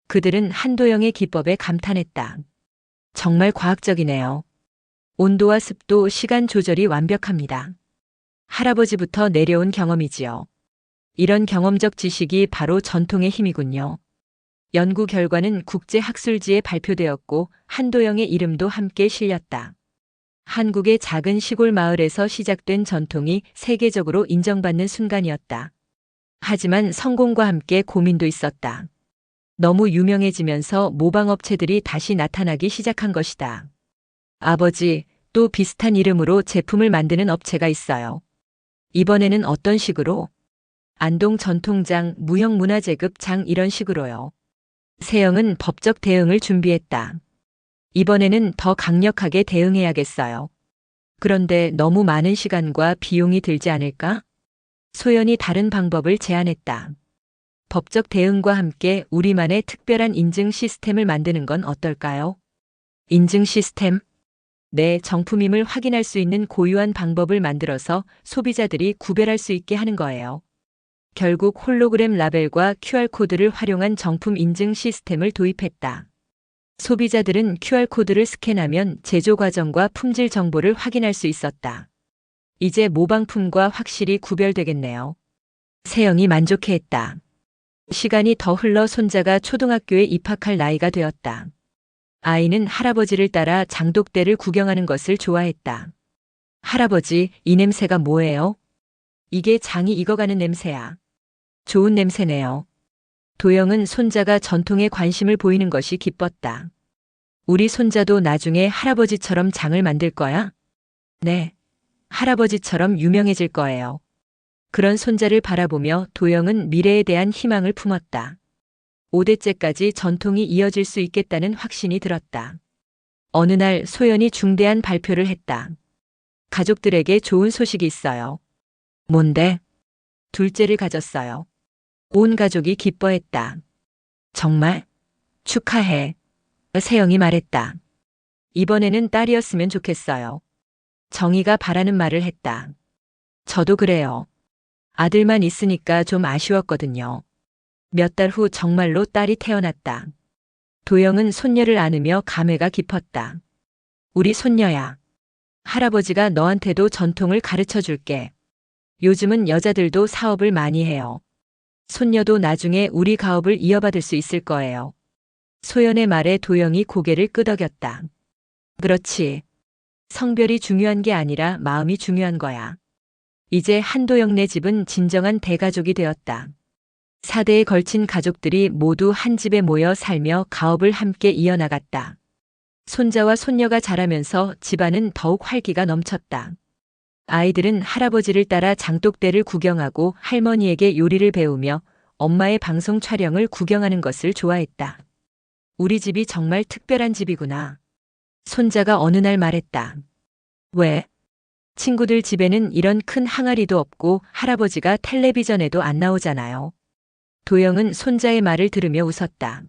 그들은 한도영의 기법에 감탄했다. 정말 과학적이네요. 온도와 습도, 시간 조절이 완벽합니다. 할아버지부터 내려온 경험이지요. 이런 경험적 지식이 바로 전통의 힘이군요. 연구 결과는 국제학술지에 발표되었고 한도영의 이름도 함께 실렸다. 한국의 작은 시골 마을에서 시작된 전통이 세계적으로 인정받는 순간이었다. 하지만 성공과 함께 고민도 있었다. 너무 유명해지면서 모방업체들이 다시 나타나기 시작한 것이다. 아버지, 또 비슷한 이름으로 제품을 만드는 업체가 있어요. 이번에는 어떤 식으로? 안동 전통장, 무형문화재급 장 이런 식으로요. 세영은 법적 대응을 준비했다. 이번에는 더 강력하게 대응해야겠어요. 그런데 너무 많은 시간과 비용이 들지 않을까? 소연이 다른 방법을 제안했다. 법적 대응과 함께 우리만의 특별한 인증 시스템을 만드는 건 어떨까요? 인증 시스템? 네, 정품임을 확인할 수 있는 고유한 방법을 만들어서 소비자들이 구별할 수 있게 하는 거예요. 결국 홀로그램 라벨과 QR코드를 활용한 정품 인증 시스템을 도입했다. 소비자들은 QR코드를 스캔하면 제조 과정과 품질 정보를 확인할 수 있었다. 이제 모방품과 확실히 구별되겠네요. 세영이 만족해했다. 시간이 더 흘러 손자가 초등학교에 입학할 나이가 되었다. 아이는 할아버지를 따라 장독대를 구경하는 것을 좋아했다. 할아버지, 이 냄새가 뭐예요? 이게 장이 익어가는 냄새야. 좋은 냄새네요. 도영은 손자가 전통에 관심을 보이는 것이 기뻤다. 우리 손자도 나중에 할아버지처럼 장을 만들 거야? 네. 할아버지처럼 유명해질 거예요. 그런 손자를 바라보며 도영은 미래에 대한 희망을 품었다. 5대째까지 전통이 이어질 수 있겠다는 확신이 들었다. 어느 날 소연이 중대한 발표를 했다. 가족들에게 좋은 소식이 있어요. 뭔데? 둘째를 가졌어요. 온 가족이 기뻐했다. 정말? 축하해. 세영이 말했다. 이번에는 딸이었으면 좋겠어요. 정희가 바라는 말을 했다. 저도 그래요. 아들만 있으니까 좀 아쉬웠거든요. 몇 달 후 정말로 딸이 태어났다. 도영은 손녀를 안으며 감회가 깊었다. 우리 손녀야. 할아버지가 너한테도 전통을 가르쳐 줄게. 요즘은 여자들도 사업을 많이 해요. 손녀도 나중에 우리 가업을 이어받을 수 있을 거예요. 소연의 말에 도영이 고개를 끄덕였다. 그렇지. 성별이 중요한 게 아니라 마음이 중요한 거야. 이제 한도영네 집은 진정한 대가족이 되었다. 4대에 걸친 가족들이 모두 한 집에 모여 살며 가업을 함께 이어나갔다. 손자와 손녀가 자라면서 집안은 더욱 활기가 넘쳤다. 아이들은 할아버지를 따라 장독대를 구경하고 할머니에게 요리를 배우며 엄마의 방송 촬영을 구경하는 것을 좋아했다. 우리 집이 정말 특별한 집이구나. 손자가 어느 날 말했다. 왜? 친구들 집에는 이런 큰 항아리도 없고 할아버지가 텔레비전에도 안 나오잖아요. 도영은 손자의 말을 들으며 웃었다.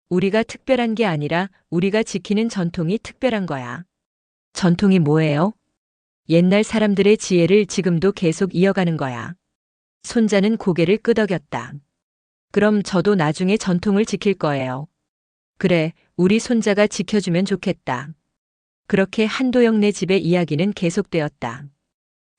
우리가 특별한 게 아니라 우리가 지키는 전통이 특별한 거야. 전통이 뭐예요? 옛날 사람들의 지혜를 지금도 계속 이어가는 거야. 손자는 고개를 끄덕였다. 그럼 저도 나중에 전통을 지킬 거예요. 그래, 우리 손자가 지켜주면 좋겠다. 그렇게 한도영네 집의 이야기는 계속되었다.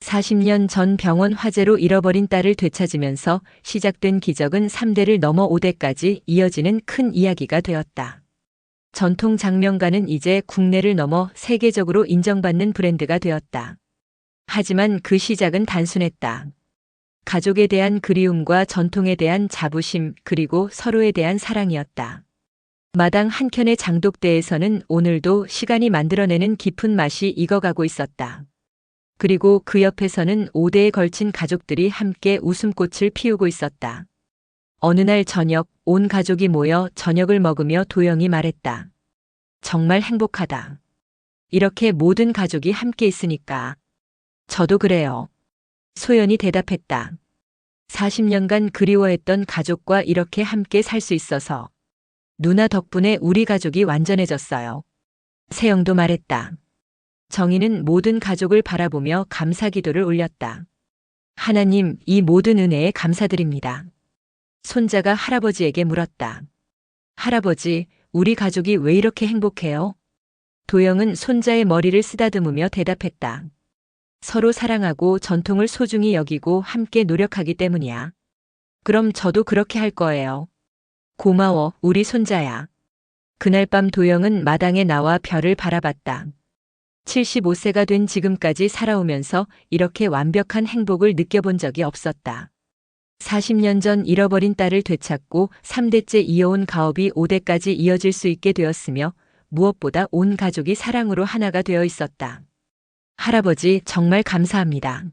40년 전 병원 화재로 잃어버린 딸을 되찾으면서 시작된 기적은 3대를 넘어 5대까지 이어지는 큰 이야기가 되었다. 전통 장명가는 이제 국내를 넘어 세계적으로 인정받는 브랜드가 되었다. 하지만 그 시작은 단순했다. 가족에 대한 그리움과 전통에 대한 자부심 그리고 서로에 대한 사랑이었다. 마당 한켠의 장독대에서는 오늘도 시간이 만들어내는 깊은 맛이 익어가고 있었다. 그리고 그 옆에서는 5대에 걸친 가족들이 함께 웃음꽃을 피우고 있었다. 어느 날 저녁, 온 가족이 모여 저녁을 먹으며 도영이 말했다. 정말 행복하다. 이렇게 모든 가족이 함께 있으니까. 저도 그래요. 소연이 대답했다. 40년간 그리워했던 가족과 이렇게 함께 살 수 있어서. 누나 덕분에 우리 가족이 완전해졌어요. 세영도 말했다. 정희는 모든 가족을 바라보며 감사 기도를 올렸다. 하나님, 이 모든 은혜에 감사드립니다. 손자가 할아버지에게 물었다. 할아버지, 우리 가족이 왜 이렇게 행복해요? 도영은 손자의 머리를 쓰다듬으며 대답했다. 서로 사랑하고 전통을 소중히 여기고 함께 노력하기 때문이야. 그럼 저도 그렇게 할 거예요. 고마워, 우리 손자야. 그날 밤 도영은 마당에 나와 별을 바라봤다. 75세가 된 지금까지 살아오면서 이렇게 완벽한 행복을 느껴본 적이 없었다. 40년 전 잃어버린 딸을 되찾고 3대째 이어온 가업이 5대까지 이어질 수 있게 되었으며 무엇보다 온 가족이 사랑으로 하나가 되어 있었다. 할아버지, 정말 감사합니다.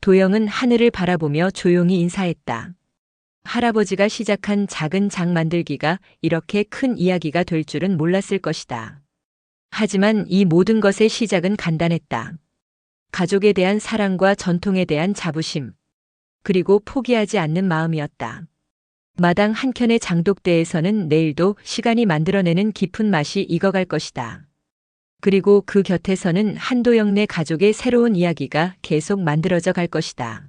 도영은 하늘을 바라보며 조용히 인사했다. 할아버지가 시작한 작은 장 만들기가 이렇게 큰 이야기가 될 줄은 몰랐을 것이다. 하지만 이 모든 것의 시작은 간단했다. 가족에 대한 사랑과 전통에 대한 자부심, 그리고 포기하지 않는 마음이었다. 마당 한켠의 장독대에서는 내일도 시간이 만들어내는 깊은 맛이 익어갈 것이다. 그리고 그 곁에서는 한도영네 가족의 새로운 이야기가 계속 만들어져 갈 것이다.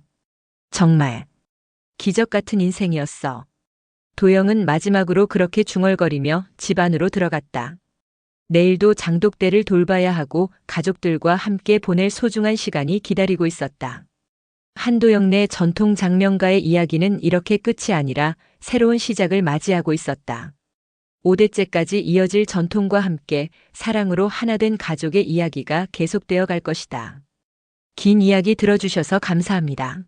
정말 기적 같은 인생이었어. 도영은 마지막으로 그렇게 중얼거리며 집 안으로 들어갔다. 내일도 장독대를 돌봐야 하고 가족들과 함께 보낼 소중한 시간이 기다리고 있었다. 한도영네 전통 장명가의 이야기는 이렇게 끝이 아니라 새로운 시작을 맞이하고 있었다. 5대째까지 이어질 전통과 함께 사랑으로 하나 된 가족의 이야기가 계속되어 갈 것이다. 긴 이야기 들어주셔서 감사합니다.